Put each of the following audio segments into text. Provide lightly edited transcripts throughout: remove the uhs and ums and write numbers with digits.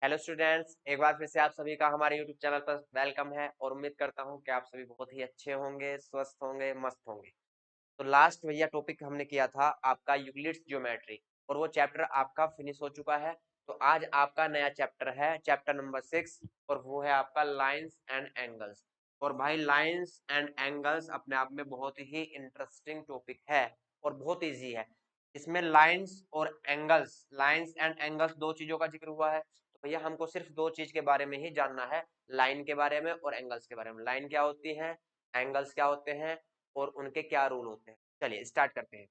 Hello students, एक बार फिर से आप सभी का हमारे यूट्यूब चैनल पर वेलकम है और उम्मीद करता हूं कि आप सभी बहुत ही अच्छे होंगे, स्वस्थ होंगे, मस्त होंगे। तो लास्ट भैया टॉपिक हमने किया था आपका यूक्लिड्स ज्योमेट्री और वो चैप्टर आपका फिनिश हो चुका है। तो आज आपका नया चैप्टर है, चैप्टर नंबर 6, और वो है आपका लाइंस एंड एंगल्स। और भाई लाइंस एंड एंगल्स अपने आप में बहुत ही इंटरेस्टिंग टॉपिक है और बहुत इजी है। इसमें लाइंस एंड एंगल्स दो चीजों का जिक्र हुआ है। तो भैया हमको सिर्फ दो चीज के बारे में ही जानना है, लाइन के बारे में और एंगल्स के बारे में। लाइन क्या होती है, एंगल्स क्या होते हैं और उनके क्या रूल होते हैं। चलिए स्टार्ट करते हैं।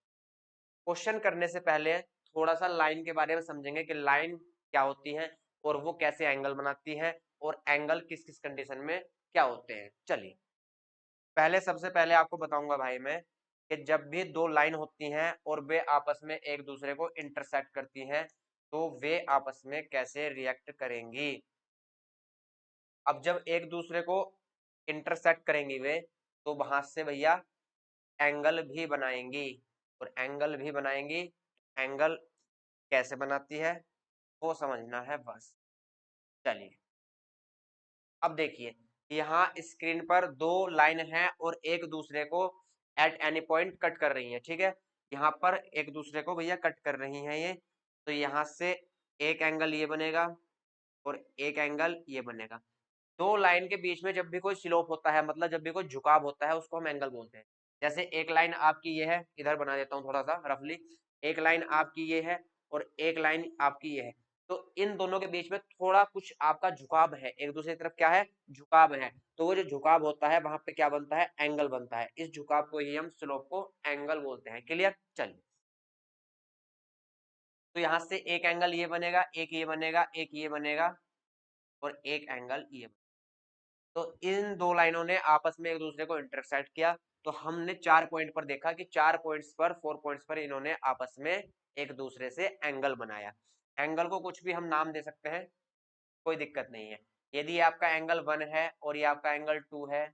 क्वेश्चन करने से पहले थोड़ा सा लाइन के बारे में समझेंगे कि लाइन क्या होती है और वो कैसे एंगल बनाती है और एंगल किस किस कंडीशन में क्या होते हैं। चलिए सबसे पहले आपको बताऊंगा भाई मैं कि जब भी दो लाइन होती हैं और वे आपस में एक दूसरे को इंटरसेक्ट करती हैं तो वे आपस में कैसे रिएक्ट करेंगी। अब जब एक दूसरे को इंटरसेक्ट करेंगी वे, तो वहां से भैया एंगल भी बनाएंगी। और एंगल भी बनाएंगी, एंगल कैसे बनाती है वो समझना है बस। चलिए अब देखिए, यहाँ स्क्रीन पर दो लाइन है और एक दूसरे को एट एनी पॉइंट कट कर रही है। ठीक है, यहाँ पर एक दूसरे को भैया कट कर रही है ये। तो यहाँ से एक एंगल ये बनेगा और एक एंगल ये बनेगा। दो लाइन के बीच में जब भी कोई स्लोप होता है, मतलब जब भी कोई झुकाव होता है, उसको हम एंगल बोलते हैं। जैसे एक लाइन आपकी ये है, इधर बना देता हूँ थोड़ा सा रफली। एक लाइन आपकी ये है और एक लाइन आपकी ये है। तो इन दोनों के बीच में थोड़ा कुछ आपका झुकाव है, एक दूसरे की तरफ क्या है, झुकाव है। तो वो जो झुकाव होता है वहां पे क्या बनता है, एंगल बनता है। इस झुकाव को ही हम स्लोप को एंगल बोलते हैं। क्लियर। चलिए, तो यहाँ से एक एंगल ये बनेगा, एक ये बनेगा, एक ये बनेगा और एक एंगल ये। तो इन दो लाइनों ने आपस में एक दूसरे को इंटरसेक्ट किया। तो हमने 4 पॉइंट पर देखा कि 4 पॉइंट्स पर इन्होंने आपस में एक दूसरे से एंगल बनाया। एंगल को कुछ भी हम नाम दे सकते हैं, कोई दिक्कत नहीं है। यदि आपका एंगल 1 है और ये आपका एंगल 2 है,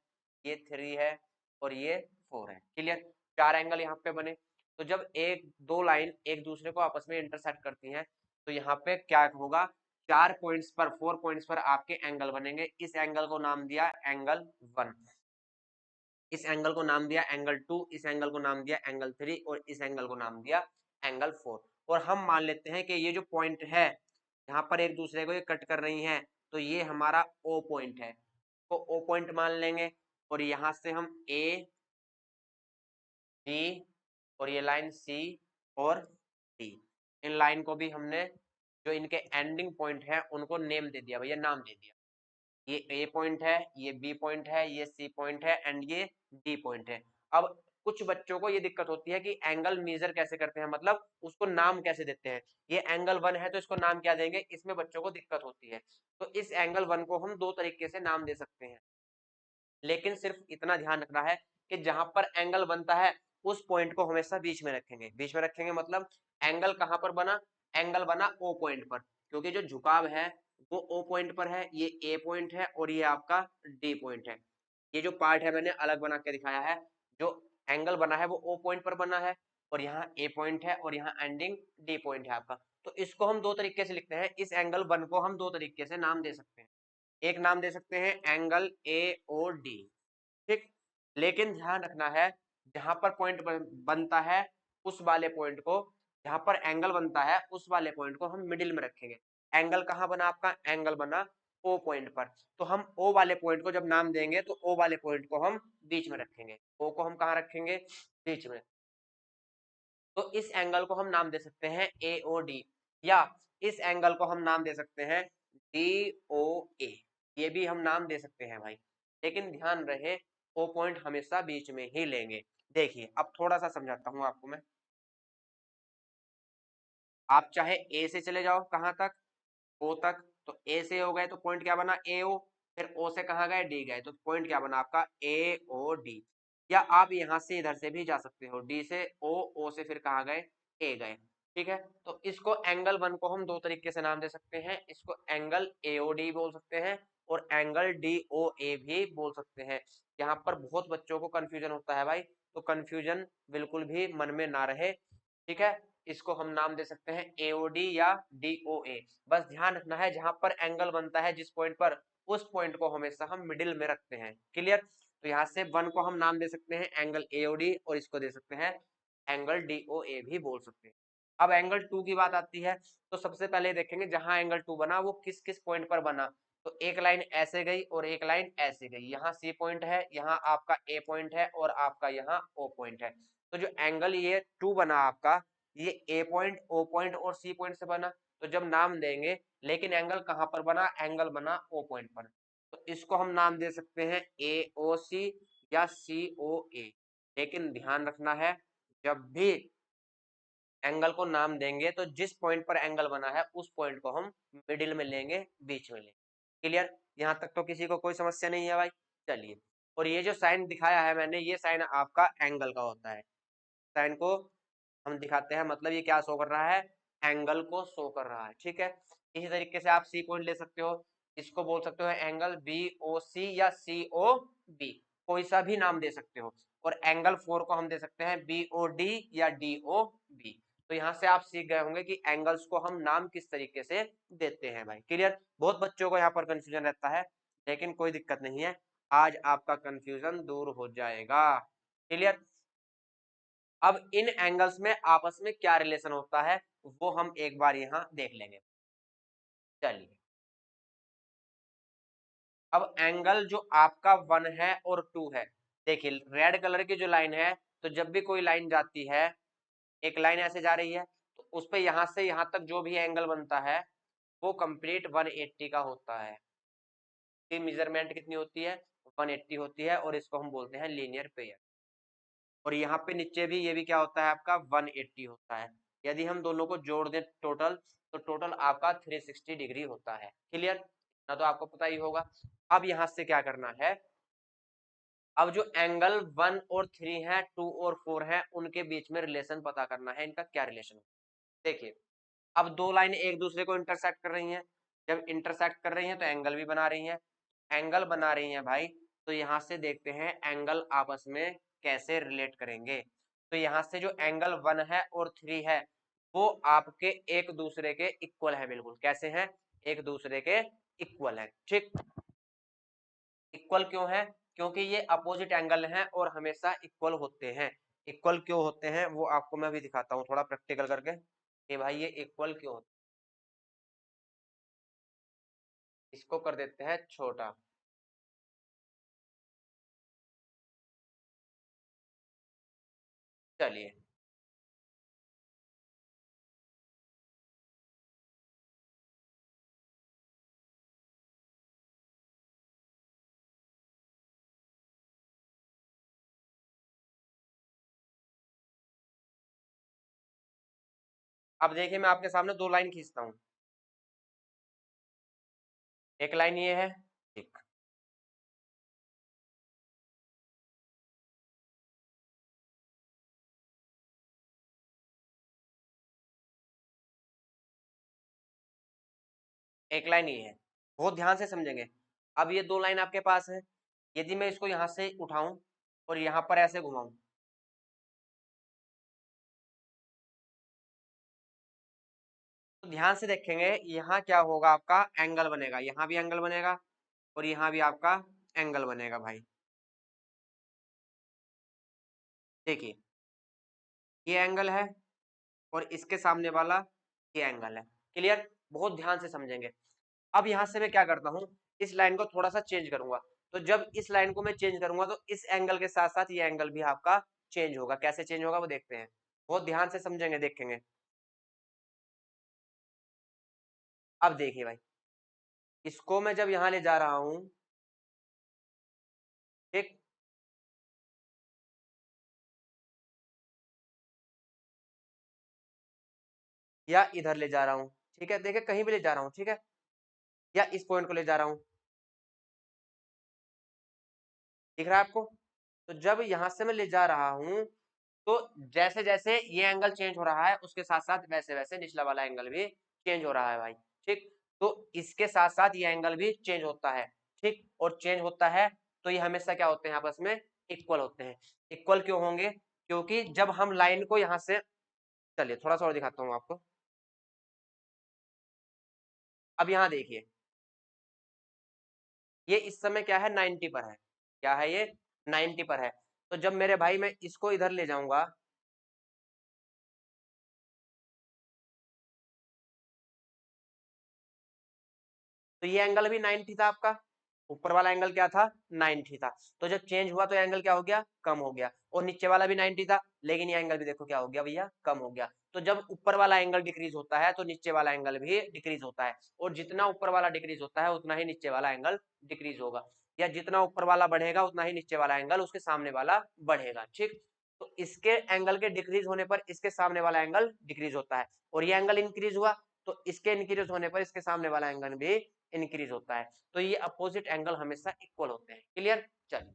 ये 3 है और ये 4 है। क्लियर, 4 एंगल यहाँ पे बने। तो जब एक दो लाइन एक दूसरे को आपस में इंटरसेक्ट करती हैं तो यहाँ पे क्या होगा, 4 पॉइंट्स पर आपके एंगल बनेंगे। इस एंगल को नाम दिया एंगल 1, इस एंगल को नाम दिया एंगल 2, इस एंगल को नाम दिया एंगल 3 और इस एंगल को नाम दिया एंगल 4। और हम मान लेते हैं कि ये जो पॉइंट है यहाँ पर एक दूसरे को ये कट कर रही हैं, तो ये हमारा ओ पॉइंट है। तो ओ पॉइंट मान लेंगे और यहाँ से हम ए, डी और ये लाइन सी और डी, इन लाइन को भी हमने जो इनके एंडिंग पॉइंट है उनको नेम दे दिया भैया, नाम दे दिया। ये ए पॉइंट है, ये बी पॉइंट है, ये सी पॉइंट है एंड ये डी पॉइंट है। अब कुछ बच्चों को ये दिक्कत होती है कि एंगल मेजर कैसे करते हैं, मतलब उसको नाम कैसे देते हैं। ये एंगल 1 है तो इसको नाम क्या देंगे, इसमें बच्चों को दिक्कत होती है। तो इस एंगल 1 को हम दो तरीके से नाम दे सकते हैं, लेकिन सिर्फ इतना ध्यान रखना है कि जहां पर एंगल बनता है उस पॉइंट को हमेशा बीच में रखेंगे। बीच में रखेंगे मतलब एंगल कहां पर बना, एंगल बना ओ पॉइंट पर, क्योंकि जो झुकाव है वो ओ पॉइंट पर है। ये ए पॉइंट है और ये आपका डी पॉइंट है। ये जो पार्ट है मैंने अलग बना के दिखाया है। जो एंगल बना है वो ओ पॉइंट पर बना है और यहाँ ए पॉइंट है और यहाँ एंडिंग डी पॉइंट है आपका। तो इसको हम दो तरीके से लिखते हैं, इस एंगल 1 को हम दो तरीके से नाम दे सकते हैं। एक नाम दे सकते हैं एंगल ए ओ डी, ठीक। लेकिन ध्यान रखना है, जहां पर पॉइंट बनता है उस वाले पॉइंट को, जहां पर एंगल बनता है उस वाले पॉइंट को हम मिडिल में रखेंगे। एंगल कहां बना आपका, एंगल बना ओ पॉइंट पर, तो हम ओ वाले पॉइंट को जब नाम देंगे तो ओ वाले पॉइंट को हम बीच में रखेंगे। ओ को हम कहां रखेंगे, बीच में। तो इस एंगल को हम नाम दे सकते हैं ए ओ डी, या इस एंगल को हम नाम दे सकते हैं डी ओ ए, ये भी हम नाम दे सकते हैं भाई। लेकिन ध्यान रहे ओ पॉइंट हमेशा बीच में ही लेंगे। देखिए अब थोड़ा सा समझाता हूं आपको मैं। आप चाहे ए से चले जाओ कहां तक, ओ तक। तो ए से हो गए तो पॉइंट क्या बना, ए ओ। फिर ओ से कहा गए, डी गए, तो पॉइंट क्या बना आपका ए ओ डी। या आप यहां से इधर से भी जा सकते हो, डी से ओ, ओ से फिर कहा गए, ए गए। ठीक है, तो इसको एंगल 1 को हम दो तरीके से नाम दे सकते हैं, इसको एंगल एओडी बोल सकते हैं और एंगल डीओए भी बोल सकते हैं। यहाँ पर बहुत बच्चों को कंफ्यूजन होता है भाई, तो कंफ्यूजन बिल्कुल भी मन में ना रहे। ठीक है, इसको हम नाम दे सकते हैं AOD या DOA। बस ध्यान रखना है जहां पर एंगल बनता है जिस पॉइंट पर, उस पॉइंट को हमेशा हम मिडिल में रखते हैं। क्लियर? तो यहाँ से 1 को हम नाम दे सकते हैं एंगल AOD और इसको दे सकते हैं एंगल DOA भी बोल सकते हैं। अब एंगल 2 की बात आती है, तो सबसे पहले देखेंगे जहां एंगल 2 बना वो किस किस पॉइंट पर बना। तो एक लाइन ऐसे गई और एक लाइन ऐसे गई, यहाँ C पॉइंट है, यहाँ आपका A पॉइंट है और आपका यहाँ O पॉइंट है। तो जो एंगल ये 2 बना आपका, ये A पॉइंट, O पॉइंट और C पॉइंट से बना। तो जब नाम देंगे, लेकिन एंगल कहां पर बना, एंगल बना O पॉइंट पर, तो इसको हम नाम दे सकते हैं AOC या COA। लेकिन ध्यान रखना है जब भी एंगल को नाम देंगे तो जिस पॉइंट पर एंगल बना है उस पॉइंट को हम मिडिल में लेंगे, बीच में लेंगे। क्लियर? यहां तक तो किसी को कोई समस्या नहीं है भाई। चलिए, और ये जो साइन दिखाया है मैंने, ये साइन आपका एंगल का होता है। साइन को हम दिखाते हैं, मतलब ये क्या शो कर रहा है, एंगल को शो कर रहा है। ठीक है, इसी तरीके से आप C पॉइंट ले सकते हो, इसको बोल सकते हो एंगल BOC या COB, कोई सा भी नाम दे सकते हो। और एंगल 4 को हम दे सकते हैं BOD या DOB। तो यहाँ से आप सीख गए होंगे कि एंगल्स को हम नाम किस तरीके से देते हैं भाई। क्लियर? बहुत बच्चों को यहाँ पर कंफ्यूजन रहता है, लेकिन कोई दिक्कत नहीं है, आज आपका कंफ्यूजन दूर हो जाएगा। क्लियर? अब इन एंगल्स में आपस में क्या रिलेशन होता है वो हम एक बार यहां देख लेंगे। चलिए, अब एंगल जो आपका 1 है और 2 है, देखिए रेड कलर की जो लाइन है, तो जब भी कोई लाइन जाती है, एक लाइन ऐसे जा रही है, तो उस पे यहां से यहां तक जो भी एंगल बनता है वो कंप्लीट 180 का होता है। इसकी मेजरमेंट कितनी होती है, 180 होती है, और इसको हम बोलते हैं लीनियर पेयर। और यहाँ पे नीचे भी ये भी क्या होता है आपका 180 होता है। यदि हम दोनों को जोड़ दें टोटल, तो टोटल आपका 360 डिग्री होता है। क्लियर? ना तो आपको पता ही होगा। अब यहाँ से क्या करना है, अब जो एंगल 1 और 3 है, 2 और 4 है, उनके बीच में रिलेशन पता करना है, इनका क्या रिलेशन है। देखिए, अब दो लाइन एक दूसरे को इंटरसेक्ट कर रही हैं, जब इंटरसेक्ट कर रही हैं तो एंगल भी बना रही हैं। एंगल बना रही हैं भाई, तो यहाँ से देखते हैं एंगल आपस में कैसे रिलेट करेंगे। तो यहाँ से जो एंगल 1 है और 3 है वो आपके एक दूसरे के इक्वल है। बिल्कुल कैसे हैं, एक दूसरे के इक्वल है। ठीक, इक्वल क्यों है, क्योंकि ये अपोजिट एंगल हैं और हमेशा इक्वल होते हैं। इक्वल क्यों होते हैं वो आपको मैं भी दिखाता हूँ थोड़ा प्रैक्टिकल करके कि भाई ये इक्वल क्यों होते हैं। इसको कर देते हैं छोटा। चलिए, अब देखिए मैं आपके सामने दो लाइन खींचता हूँ। एक लाइन ये है, ठीक, एक लाइन ये है, बहुत ध्यान से समझेंगे। अब ये दो लाइन आपके पास है, यदि मैं इसको यहां से उठाऊं और यहां पर ऐसे घुमाऊं, तो ध्यान से देखेंगे यहाँ क्या होगा, आपका एंगल बनेगा, यहाँ भी एंगल बनेगा और यहाँ भी आपका एंगल बनेगा भाई। देखिए, ये एंगल है और इसके सामने वाला ये एंगल है। क्लियर? बहुत ध्यान से समझेंगे। अब यहां से मैं क्या करता हूं, इस लाइन को थोड़ा सा चेंज करूंगा। तो जब इस लाइन को मैं चेंज करूंगा तो इस एंगल के साथ साथ ये एंगल भी आपका चेंज होगा। कैसे चेंज होगा वो देखते हैं, बहुत ध्यान से समझेंगे, देखेंगे। अब देखिए भाई, इसको मैं जब यहां ले जा रहा हूं, ठीक, या इधर ले जा रहा हूं, ठीक है, देखिए कहीं भी ले जा रहा हूं, ठीक है, या इस पॉइंट को ले जा रहा हूं, दिख रहा है आपको। तो जब यहां से मैं ले जा रहा हूं, तो जैसे जैसे ये एंगल चेंज हो रहा है उसके साथ साथ वैसे वैसे निचला वाला एंगल भी चेंज हो रहा है भाई। ठीक, तो इसके साथ साथ ये एंगल भी चेंज होता है। ठीक, और चेंज होता है तो ये हमेशा क्या होते हैं, आपस में इक्वल होते हैं। इक्वल क्यों होंगे, क्योंकि जब हम लाइन को यहाँ से चलिए थोड़ा सा और दिखाता हूँ आपको। अब यहाँ देखिए, ये इस समय क्या है 90 पर है, क्या है ये 90 पर है। तो जब मेरे भाई मैं इसको इधर ले जाऊंगा, तो ये एंगल भी 90 था आपका, ऊपर वाला एंगल क्या था 90 था। तो जब चेंज हुआ तो एंगल क्या हो गया, कम हो गया। और नीचे वाला भी 90 था, लेकिन ये एंगल भी देखो क्या हो गया भैया, कम हो गया। तो जब ऊपर वाला एंगल डिक्रीज होता है तो नीचे वाला एंगल भी डिक्रीज होता है, और जितना ऊपर वाला डिक्रीज होता है उतना ही नीचे वाला एंगल डिक्रीज होगा, या जितना ऊपर वाला बढ़ेगा उतना ही नीचे वाला एंगल उसके सामने वाला बढ़ेगा। ठीक, तो इसके एंगल के डिक्रीज होने पर इसके सामने वाला एंगल डिक्रीज होता है, और ये एंगल इंक्रीज हुआ तो इसके इंक्रीज होने पर इसके सामने वाला एंगल भी इंक्रीज होता है। तो ये अपोजिट एंगल हमेशा इक्वल होते हैं। क्लियर? चलिए,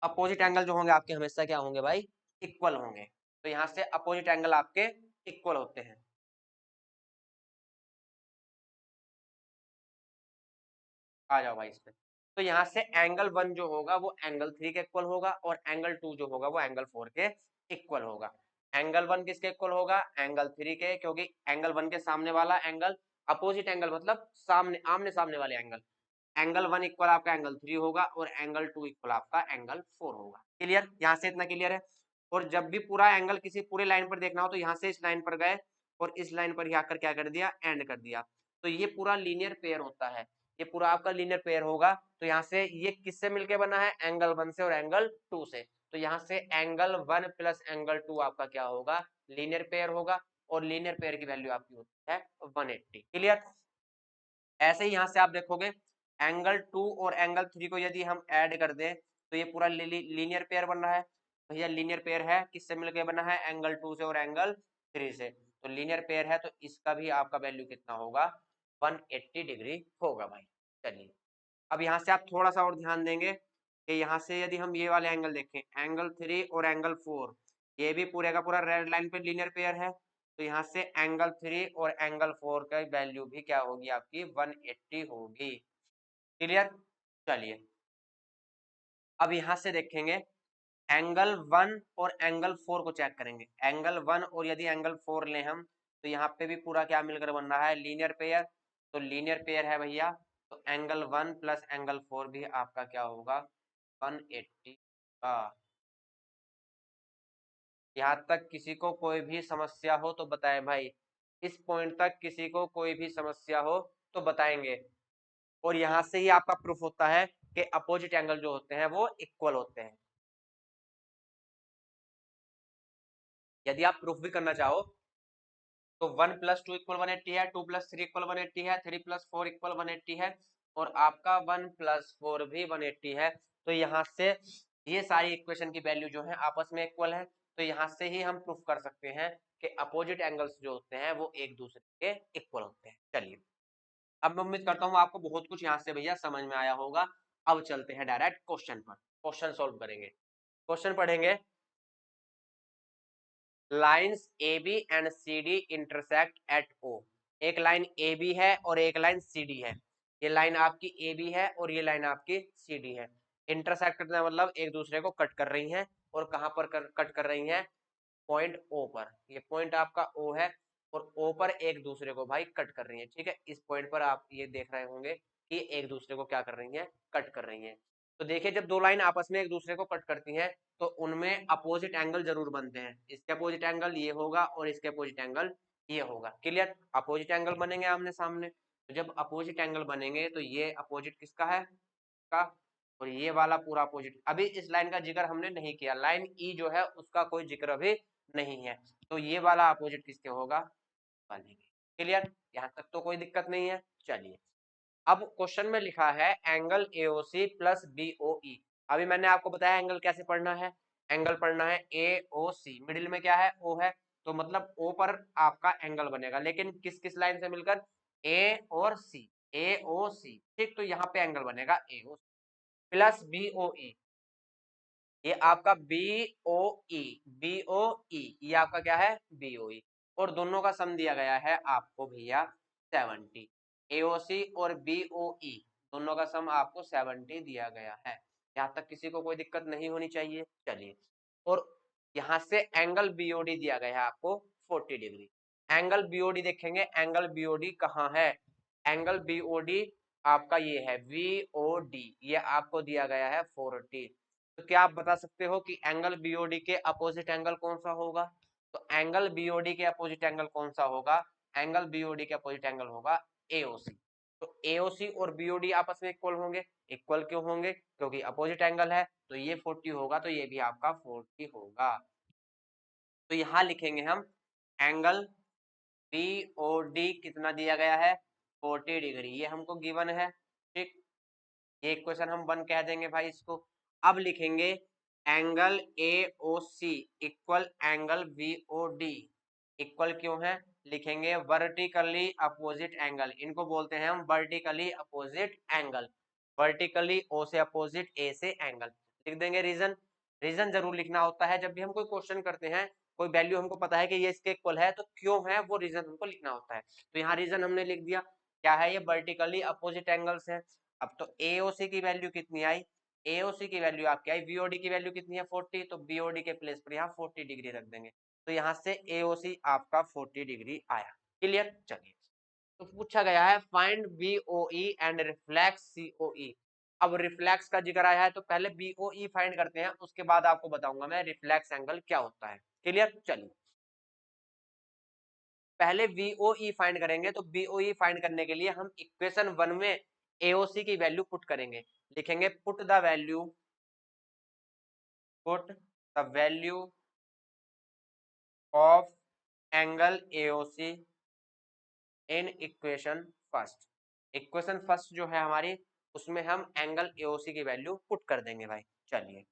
अपोजिट एंगल जो होंगे आपके हमेशा क्या होंगे भाई, इक्वल होंगे। तो यहां से अपोजिट एंगल आपके इक्वल होते हैं। आ जाओ भाई इस पे। तो यहाँ से एंगल 1 जो होगा वो एंगल 3 के इक्वल होगा, और एंगल 2 जो होगा वो एंगल 4 के इक्वल होगा। एंगल 1 किसके इक्वल होगा, एंगल 3 के, क्योंकि एंगल 1 के सामने वाला एंगल, अपोजिट एंगल मतलब सामने आमने सामने वाले एंगल, एंगल 1 इक्वल आपका एंगल 3 होगा, और एंगल 2 इक्वल आपका एंगल 4 होगा। क्लियर? यहाँ से इतना क्लियर है। और जब भी पूरा एंगल किसी पूरे लाइन पर देखना हो तो यहाँ से इस लाइन पर गए और इस लाइन पर ही आकर क्या कर दिया, एंड कर दिया। तो ये पूरा लीनियर पेयर होता है, ये पूरा आपका लीनियर पेयर होगा। तो यहाँ से ये किससे मिलके बना है, एंगल 1 से और एंगल 2 से। तो यहाँ से एंगल 1 प्लस एंगल 2 आपका क्या होगा, लीनियर पेयर होगा, और लीनियर पेयर की वैल्यू आपकी होती है 180। क्लियर? ऐसे ही यहाँ से आप देखोगे एंगल 2 और एंगल 3 को यदि हम ऐड कर दें तो ये पूरा लीनियर पेयर बन रहा है। भैया लीनियर पेयर है, किससे मिलके बना है, एंगल 2 से और एंगल 3 से। तो लीनियर पेयर है तो इसका भी आपका वैल्यू कितना होगा, 180 डिग्री होगा भाई। चलिए, अब यहाँ से आप थोड़ा सा और ध्यान देंगे कि यहाँ से यदि हम ये वाले एंगल देखें, एंगल 3 और एंगल 4, ये भी पूरे का पूरा रेड लाइन पे लीनियर पेयर है। तो यहाँ से एंगल 3 और एंगल 4 का वैल्यू भी क्या होगी आपकी, 180 होगी। क्लियर? चलिए, अब यहाँ से देखेंगे एंगल 1 और एंगल 4 को चेक करेंगे। एंगल 1 और यदि एंगल 4 लें हम, तो यहाँ पे भी पूरा क्या मिलकर बन रहा है, लीनियर पेयर। तो लीनियर पेयर है भैया, तो एंगल 1 प्लस एंगल 4 भी आपका क्या होगा, 180 का। यहाँ तक किसी को कोई भी समस्या हो तो बताएं भाई, इस पॉइंट तक किसी को कोई भी समस्या हो तो बताएंगे। और यहाँ से ही आपका प्रूफ होता है कि अपोजिट एंगल जो होते हैं वो इक्वल होते हैं। यदि आप प्रूफ भी करना चाहो तो 1 प्लस 2 इक्वल 180 है, 2 प्लस 3 इक्वल 180 है, 3 प्लस 4 इक्वल 180 है, और आपका 1 प्लस 4 भी 180 है। तो यहाँ से ये सारी इक्वेशन की वैल्यू जो है आपस में इक्वल है। तो यहाँ से ही हम प्रूफ कर सकते हैं कि अपोजिट एंगल्स जो होते हैं वो एक दूसरे के इक्वल होते हैं। चलिए, अब मैं उम्मीद करता हूँ आपको बहुत कुछ यहाँ से भैया समझ में आया होगा। अब चलते हैं डायरेक्ट क्वेश्चन पर, क्वेश्चन सॉल्व करेंगे। क्वेश्चन पढ़ेंगे, lines A B and C D intersect at O. एक लाइन ए बी है और एक लाइन सी डी है। ये लाइन आपकी ए बी है और ये लाइन आपकी सी डी है। इंटरसेक्ट करना मतलब एक दूसरे को कट कर रही हैं, और कहां पर कट कर रही हैं, पॉइंट ओ पर। ये पॉइंट आपका ओ है, और ओ पर एक दूसरे को भाई कट कर रही है। ठीक है, इस पॉइंट पर आप ये देख रहे होंगे कि एक दूसरे को क्या कर रही है, कट कर रही है। तो देखिए, जब दो लाइन आपस में एक दूसरे को कट करती हैं तो उनमें अपोजिट एंगल जरूर बनते हैं। इसके अपोजिट एंगल ये होगा और इसके अपोजिट एंगल ये होगा। क्लियर? अपोजिट एंगल बनेंगे आमने सामने। तो जब अपोजिट एंगल बनेंगे तो ये अपोजिट किसका है, का, और ये वाला पूरा अपोजिट। अभी इस लाइन का जिक्र हमने नहीं किया, लाइन ई जो है उसका कोई जिक्र अभी नहीं है। तो ये वाला अपोजिट किसके होगा, बनेंगे। क्लियर? यहाँ तक तो कोई दिक्कत नहीं है। चलिए, अब क्वेश्चन में लिखा है एंगल एओसी प्लस बीओई। अभी मैंने आपको बताया एंगल कैसे पढ़ना है। एंगल पढ़ना है एओसी, मिडिल में क्या है, ओ है, तो मतलब ओ पर आपका एंगल बनेगा, लेकिन किस किस लाइन से मिलकर, ए और सी, ए ओ सी। ठीक, तो यहाँ पे एंगल बनेगा एओ प्लस बीओई, ये आपका बीओई, बीओई ये आपका क्या है, बीओई। और दोनों का सम दिया गया है आपको भैया 70। एओसी और बीओई दोनों का सम आपको 70 दिया गया है। यहाँ तक किसी को कोई दिक्कत नहीं होनी चाहिए। चलिए, और यहाँ से एंगल बीओडी दिया गया है आपको 40 डिग्री। एंगल बीओडी देखेंगे, एंगल बीओडी कहाँ है, एंगल बीओडी आपका ये है वीओडी, ये आपको दिया गया है 40। तो क्या आप बता सकते हो कि एंगल बीओडी के अपोजिट एंगल कौन सा होगा? तो एंगल बीओडी के अपोजिट एंगल कौन सा होगा? एंगल बीओडी के अपोजिट एंगल होगा एओसी। तो एओसी और बीओडी आपस में इक्वल होंगे। इक्वल क्यों होंगे? क्योंकि अपोजिट एंगल है, तो ये 40 होगा, तो ये भी आपका 40 होगा। तो यहां लिखेंगे हम एंगल बीओडी कितना दिया गया है, 40 डिग्री, ये हमको गिवन है। ठीक, ये इक्वेशन हम 1 कह देंगे भाई इसको। अब लिखेंगे angle AOC equal angle BOD. Equal क्यों है? लिखेंगे वर्टिकली अपोजिट एंगल, इनको बोलते हैं हम वर्टिकली अपोजिट एंगल। वर्टिकली ओ से अपोजिट, ए से एंगल। लिख देंगे रीजन। रीजन जरूर लिखना होता है जब भी हम कोई क्वेश्चन करते हैं, कोई वैल्यू हमको पता है कि ये इसके इक्वल है, तो क्यों है वो रीजन हमको लिखना होता है। तो यहाँ रीजन हमने लिख दिया। क्या है? ये वर्टिकली अपोजिट एंगल्स है। अब तो एओसी की वैल्यू कितनी आई? एओसी की वैल्यू आपकी आई, बीओडी की वैल्यू कितनी है 40, तो बीओडी के प्लेस पर यहाँ 40 डिग्री रख देंगे। तो यहाँ से एओसी आपका 40 डिग्री आया। क्लियर? चलिए, तो पूछा गया है find BOE and reflex COE. अब रिफ्लेक्स का जिक्र आया है तो पहले बीओई फाइंड करते हैं, उसके बाद आपको बताऊंगा मैं रिफ्लेक्स एंगल क्या होता है। क्लियर? चलिए, पहले बीओई फाइंड करेंगे। तो बीओई फाइंड करने के लिए हम इक्वेशन 1 में एओसी की वैल्यू पुट करेंगे। लिखेंगे put the value of angle AOC in equation first. Equation first जो है हमारी, उसमें हम एंगल एओसी की वैल्यू पुट कर देंगे भाई। चलिए,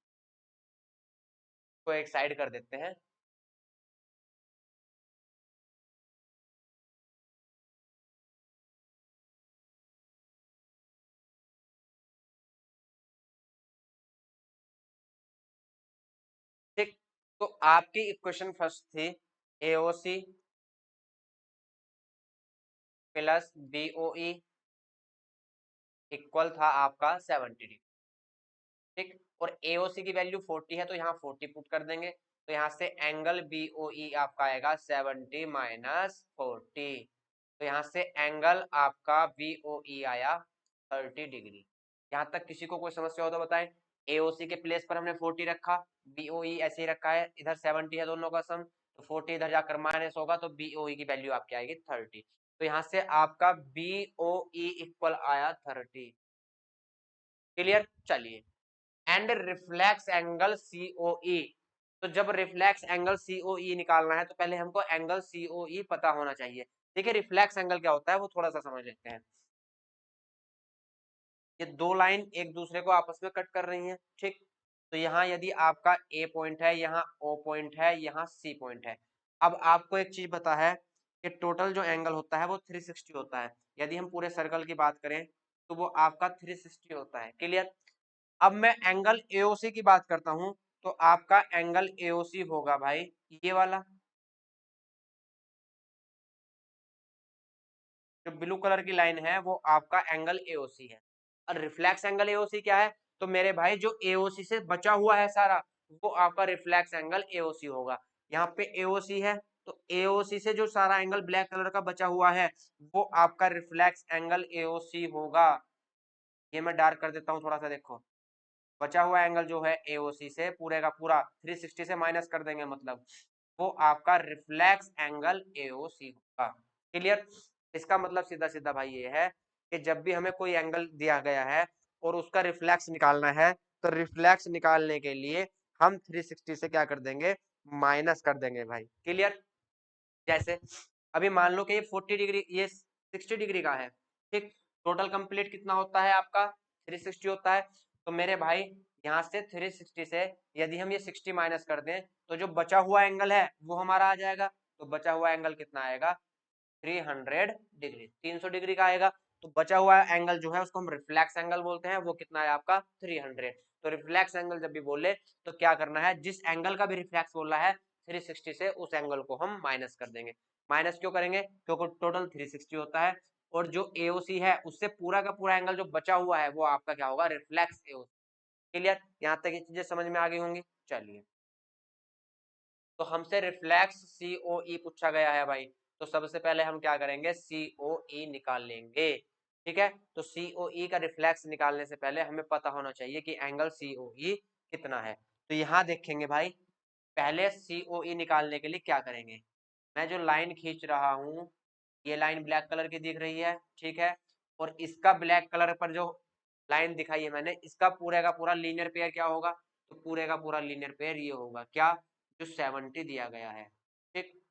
तो एक साइड कर देते हैं। ठीक, तो आपकी इक्वेशन फर्स्ट थी एओसी प्लस बीओई इक्वल था आपका 70 डिग्री। ठीक, और एओसी की वैल्यू 40 है, तो यहाँ 40 पुट कर देंगे। तो यहाँ से एंगल बीओई आपका आएगा 70 माइनस 40। तो यहाँ से एंगल आपका बीओई आया 30 डिग्री। यहाँ तक किसी को कोई समस्या हो तो बताएं। एओसी के प्लेस पर हमने 40 रखा, बीओई ऐसे ही रखा है, इधर 70 है दोनों का सम, तो 40 इधर जाकर माइनस होगा, तो बीओई की वैल्यू आपकी आएगी 30। तो यहाँ से आपका बीओई इक्वल आया 30। क्लियर? चलिए, एंड रिफ्लेक्स एंगल सीओई। तो जब रिफ्लेक्स एंगल सीओई निकालना है तो पहले हमको एंगल सीओई पता होना चाहिए। देखिए, रिफ्लेक्स एंगल क्या होता है वो थोड़ा सा समझ लेते हैं। ये दो लाइन एक दूसरे को आपस में कट कर रही हैं। ठीक, तो यहाँ यदि आपका ए पॉइंट है, यहाँ ओ पॉइंट है, यहाँ सी पॉइंट है। अब आपको एक चीज पता है कि टोटल जो एंगल होता है वो 360 होता है। यदि हम पूरे सर्कल की बात करें तो वो आपका 360 होता है। क्लियर? अब मैं एंगल एओसी की बात करता हूं, तो आपका एंगल एओसी होगा भाई ये वाला, जो ब्लू कलर की लाइन है वो आपका एंगल एओसी है। और रिफ्लेक्स एंगल एओसी क्या है? तो मेरे भाई जो एओसी से बचा हुआ है सारा, वो आपका रिफ्लेक्स एंगल एओसी होगा। यहाँ पे एओसी है, तो एओसी से जो सारा एंगल ब्लैक कलर का बचा हुआ है, वो आपका रिफ्लेक्स एंगल एओसी होगा। ये मैं डार्क कर देता हूँ थोड़ा सा, देखो, बचा हुआ एंगल जो है एओसी से पूरे का पूरा 360 से माइनस कर देंगे, मतलब वो आपका रिफ्लेक्स एंगल एओसी होगा। क्लियर? इसका मतलब सीधा सीधा भाई ये है कि जब भी हमें कोई एंगल दिया गया है और उसका रिफ्लेक्स निकालना है, तो रिफ्लेक्स निकालने के लिए हम 360 से क्या कर देंगे, माइनस कर देंगे भाई। क्लियर? जैसे अभी मान लो कि ये 40 डिग्री, ये 60 डिग्री का है। ठीक, टोटल कंप्लीट कितना होता है आपका, 360 होता है। तो मेरे भाई यहाँ से 360 से यदि हम ये 60 माइनस कर दें, तो जो बचा हुआ एंगल है वो हमारा आ जाएगा। तो बचा हुआ एंगल कितना आएगा, 300 डिग्री, 300 डिग्री का आएगा। तो बचा हुआ एंगल जो है उसको हम रिफ्लेक्स एंगल बोलते हैं, वो कितना है आपका 300। तो रिफ्लेक्स एंगल जब भी बोले तो क्या करना है, जिस एंगल का भी रिफ्लेक्स बोल रहा है 360 से, उस एंगल को हम माइनस कर देंगे। माइनस क्यों करेंगे? क्योंकि टोटल 360 होता है, और जो एओसी है उससे पूरा का पूरा एंगल जो बचा हुआ है वो आपका क्या होगा, रिफ्लेक्स एओसी। क्लियर? यहाँ तक ये चीजें समझ में आ गई होंगी। चलिए, तो हमसे रिफ्लेक्स COE पूछा गया है भाई, तो सबसे पहले हम क्या करेंगे, COE निकाल लेंगे। ठीक है, तो COE का रिफ्लेक्स निकालने से पहले हमें पता होना चाहिए कि एंगल COE कितना है। तो यहाँ देखेंगे भाई, पहले COE निकालने के लिए क्या करेंगे, मैं जो लाइन खींच रहा हूँ, ये लाइन ब्लैक कलर की दिख रही है, ठीक है, और इसका ब्लैक कलर पर जो लाइन दिखाई है मैंने, इसका पूरे का पूरा लीनियर पेयर क्या होगा, तो पूरे का पूरा लीनियर पेयर ये होगा क्या, जो 70 दिया गया है। ठीक,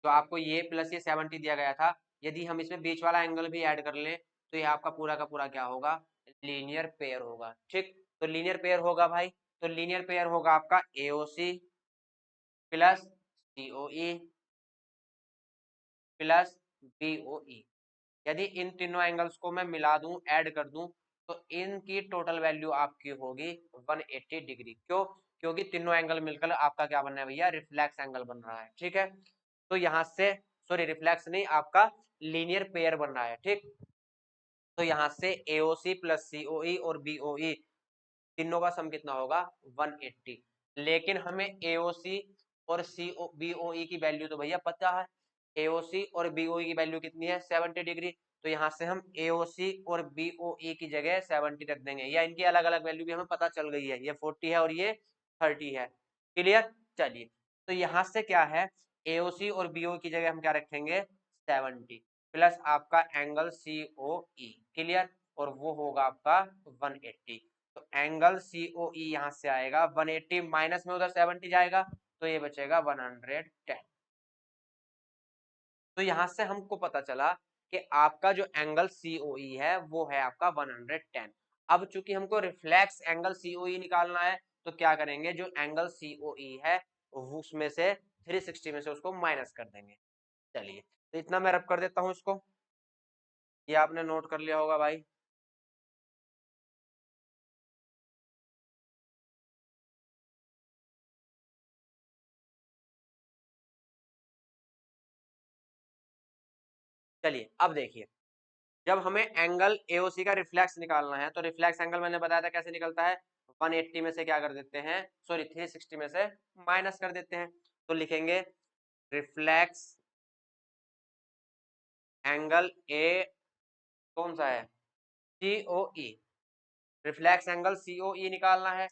तो आपको ये प्लस ये 70 दिया गया था, यदि हम इसमें बीच वाला एंगल भी ऐड कर लें तो ये आपका पूरा का पूरा क्या होगा, लीनियर पेयर होगा। ठीक, तो लीनियर पेयर होगा भाई, तो लीनियर पेयर होगा आपका AOC plus COE plus BOE। यदि इन तीनों एंगल्स को मैं मिला दूं, ऐड कर दूं, तो इनकी टोटल वैल्यू आपकी होगी 180 डिग्री। क्यों, क्योंकि तीनों एंगल मिलकर आपका क्या बन रहा है भैया, रिफ्लेक्स एंगल बन रहा है। ठीक है, तो यहाँ से, सॉरी रिफ्लेक्स नहीं, आपका लीनियर पेयर बन रहा है। ठीक, तो यहाँ से AOC प्लस COE और BOE तीनों का सम कितना होगा, 180। लेकिन हमें AOC और BOE की वैल्यू तो भैया पता है, AOC और BOE की वैल्यू कितनी है, 70 डिग्री। तो यहाँ से हम AOC और BOE की जगह 70 रख देंगे, या इनकी अलग अलग वैल्यू भी हमें पता चल गई है, ये 40 है और ये 30 है। क्लियर, चलिए, तो यहाँ से क्या है, AOC और BOE की जगह हम क्या रखेंगे, 70 प्लस आपका एंगल COE। क्लियर, और वो होगा आपका 180। तो एंगल COE यहाँ से आएगा 180, माइनस में उधर 70 जाएगा, तो ये बचेगा 110। तो यहाँ से हमको पता चला कि आपका जो एंगल COE है वो है आपका 110। अब चूंकि हमको रिफ्लेक्स एंगल COE निकालना है, तो क्या करेंगे, जो एंगल COE है उसमें से 360 में से उसको माइनस कर देंगे। चलिए, तो इतना मैं रब कर देता हूँ इसको, ये आपने नोट कर लिया होगा भाई। चलिए अब देखिए, जब हमें एंगल AOC का रिफ्लेक्स निकालना है, तो रिफ्लेक्स एंगल मैंने बताया था कैसे निकलता है, 180 में से क्या कर देते हैं, सॉरी 360 में से माइनस कर देते हैं। तो लिखेंगे रिफ्लेक्स एंगल ए, कौन सा है, COE। रिफ्लेक्स एंगल COE निकालना है,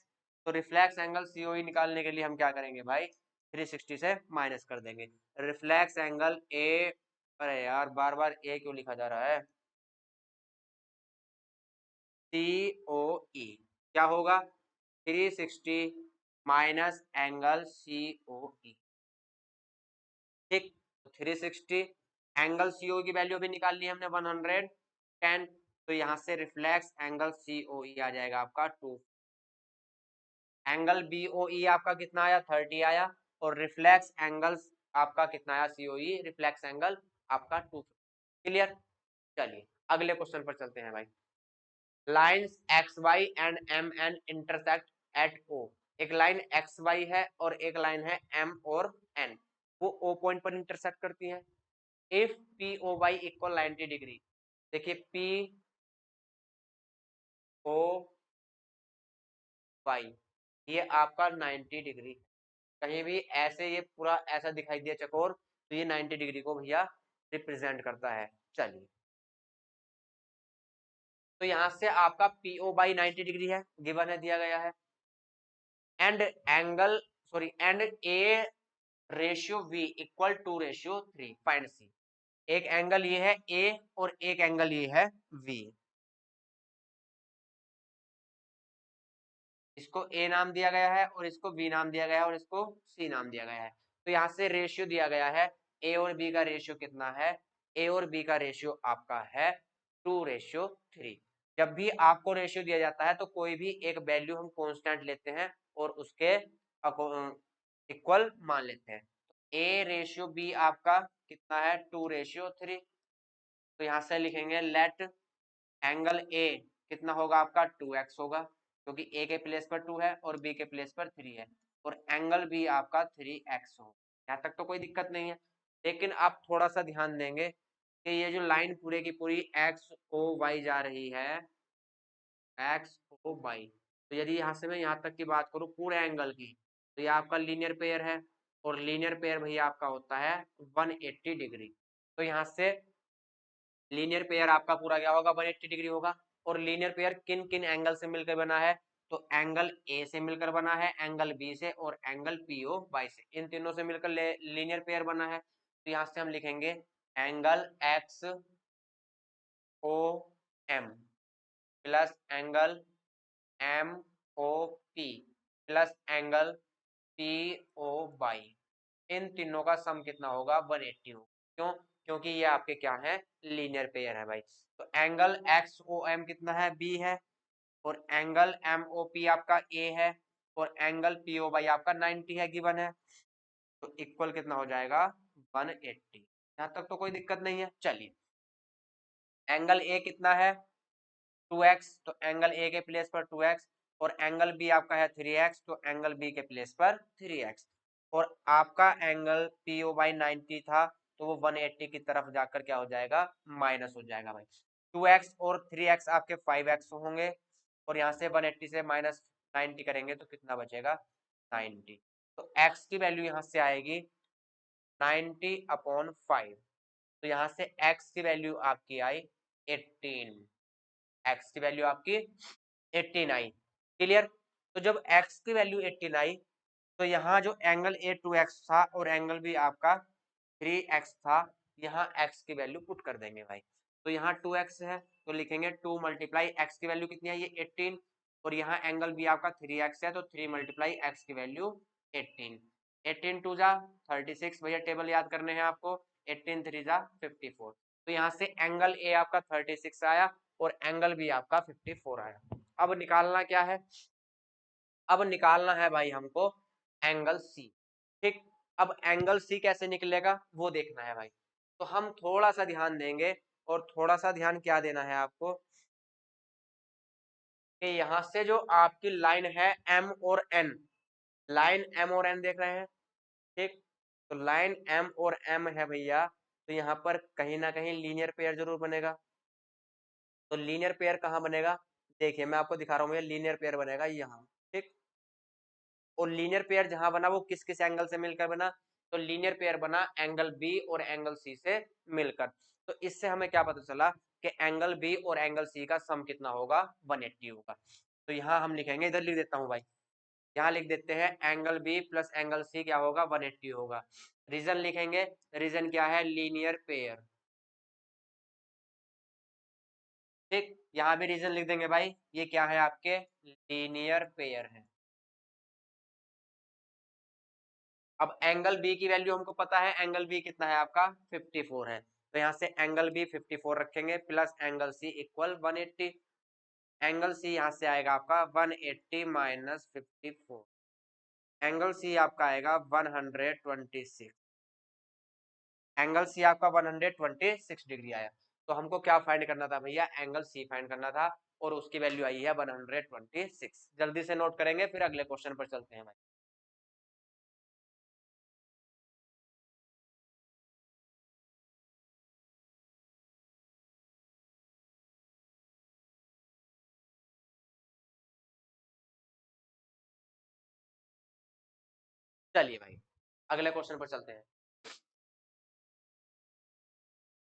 तो रिफ्लेक्स एंगल COE निकालने के लिए हम क्या करेंगे भाई, 360 से माइनस कर देंगे। रिफ्लेक्स एंगल ए, अरे यार बार बार ए क्यों लिखा जा रहा है, COE क्या होगा, 360 माइनस एंगल COE। ठीक, तो 360 एंगल COE की वैल्यू भी निकाल ली हमने 110। तो यहाँ से रिफ्लेक्स एंगल COE आ जाएगा आपका 2। एंगल BOE आपका कितना आया, 30 आया, और रिफ्लेक्स एंगल आपका कितना आया, COE रिफ्लेक्स एंगल आपका 2। क्लियर, चलिए अगले क्वेश्चन पर चलते हैं भाई। Lines XY and MN intersect at O। एक लाइन XY है और एक लाइन है M और N, वो O पॉइंट पर इंटरसेक्ट करती हैं। इफ POY इक्वल 90 डिग्री, देखिए POY ये आपका 90 डिग्री, कहीं भी ऐसे ये पूरा ऐसा दिखाई दिया चकोर, तो ये 90 डिग्री को भैया रिप्रेजेंट करता है। चलिए, तो यहाँ से आपका PO बाई 90 डिग्री है, गिवन है, दिया गया है, and angle, sorry and A ratio V equal 2:3, find C। एक एंगल ये है A और एक एंगल ये है V, इसको A नाम दिया गया है और इसको V नाम दिया गया है और इसको C नाम दिया गया है। तो यहाँ से रेशियो दिया गया है, A और B का रेशियो कितना है, A और B का रेशियो आपका है 2:3। जब भी आपको रेशियो दिया जाता है तो कोई भी एक वैल्यू हम कांस्टेंट लेते हैं और उसके इक्वल मान लेते हैं। A रेशियो B आपका कितना है, 2:3। तो यहाँ से लिखेंगे लेट एंगल A कितना होगा आपका, 2x होगा, क्योंकि A के प्लेस पर 2 है और B के प्लेस पर 3 है, और एंगल B आपका 3x हो। यहाँ तक तो कोई दिक्कत नहीं है, लेकिन आप थोड़ा सा ध्यान देंगे कि ये जो लाइन पूरे की पूरी XOY जा रही है, XOY, तो यदि यहाँ से मैं यहाँ तक की बात करूँ पूरे एंगल की, तो ये आपका लीनियर पेयर है, और लीनियर पेयर भैया आपका होता है 180 डिग्री। तो यहाँ से लीनियर पेयर आपका पूरा क्या होगा, 180 डिग्री होगा। और लीनियर पेयर किन किन एंगल से मिलकर बना है, तो एंगल ए से मिलकर बना है, एंगल बी से, और एंगल पीओ वाई से, इन तीनों से मिलकर लीनियर पेयर बना है। तो यहाँ से हम लिखेंगे angle X O M plus angle M O P plus angle P O Y, इन तीनों का सम कितना होगा, 180 होगा। क्यों, क्योंकि ये आपके क्या है, लीनियर पेयर है भाई। तो एंगल एक्स ओ एम कितना है, बी है, और एंगल एम ओ पी आपका ए है, और एंगल पी ओ वाई आपका 90 है, गिवन है। तो इक्वल कितना हो जाएगा, 180। यहाँ तक तो कोई दिक्कत नहीं है। चलिए, एंगल ए कितना है, 2x, तो एंगल ए के प्लेस पर 2x, और एंगल बी आपका है 3x, तो एंगल बी के प्लेस पर 3x, और आपका एंगल पीओ बाई 90 था, तो वो 180 की तरफ जाकर क्या हो जाएगा, माइनस हो जाएगा भाई। 2x और 3x आपके 5x होंगे, और यहाँ से 180 से माइनस 90 करेंगे तो कितना बचेगा, 90। तो x की वैल्यू यहाँ से आएगी 90/5। तो यहाँ से x की वैल्यू आपकी आई 18, x की वैल्यू आपकी 18 आई। क्लियर। तो जब x की वैल्यू 18 आई, तो यहाँ जो एंगल ए 2x था और एंगल भी आपका 3x था, यहाँ x की वैल्यू पुट कर देंगे भाई। तो यहाँ 2x है, तो लिखेंगे 2 मल्टीप्लाई x की वैल्यू कितनी है, ये 18, और यहाँ एंगल भी आपका 3x है, तो 3 मल्टीप्लाई x की वैल्यू 18। 18 टू जा 36, भैया टेबल याद करने हैं आपको, 18 3 जा 54। तो यहाँ से एंगल ए आपका 36 आया, और एंगल भी आपका 54 आया। अब निकालना क्या है, अब निकालना है भाई हमको एंगल सी। ठीक, अब एंगल सी कैसे निकलेगा वो देखना है भाई। तो हम थोड़ा सा ध्यान देंगे, और थोड़ा सा ध्यान क्या देना है आपको, कि यहाँ से जो आपकी लाइन है एम और एन, लाइन एम और एन देख रहे हैं, ठीक। तो लाइन एम और एम है भैया, तो यहाँ पर कहीं ना कहीं लीनियर पेयर जरूर बनेगा। तो लीनियर पेयर कहाँ बनेगा, देखिए मैं आपको दिखा रहा हूँ, लीनियर पेयर बनेगा यहाँ, ठीक। और लीनियर पेयर जहां बना वो किस किस एंगल से मिलकर बना, तो लीनियर पेयर बना एंगल बी और एंगल सी से मिलकर। तो इससे हमें क्या पता चला कि एंगल बी और एंगल सी का सम कितना होगा, 180 होगा। तो यहाँ हम लिखेंगे, इधर लिख देता हूँ भाई, यहाँ लिख देते हैं angle B plus angle C क्या होगा, 180 होगा। रीजन लिखेंगे, रीजन क्या है, लीनियर पेयर। ठीक, यहाँ भी रीजन लिख देंगे भाई, ये क्या है आपके लीनियर पेयर है। अब एंगल बी की वैल्यू हमको पता है, एंगल बी कितना है आपका 54 है, तो यहाँ से एंगल बी 54 रखेंगे, plus angle C equal 180। Angle C यहाँ से आएगा आपका 180 माइनस 54, एंगल सी आपका आएगा 126, एंगल सी आपका 126 डिग्री आया। तो हमको क्या फाइंड करना था भैया, एंगल सी फाइंड करना था, और उसकी वैल्यू आई है 126। जल्दी से नोट करेंगे, फिर अगले क्वेश्चन पर चलते हैं भाई। चलिए भाई, अगले क्वेश्चन पर चलते हैं।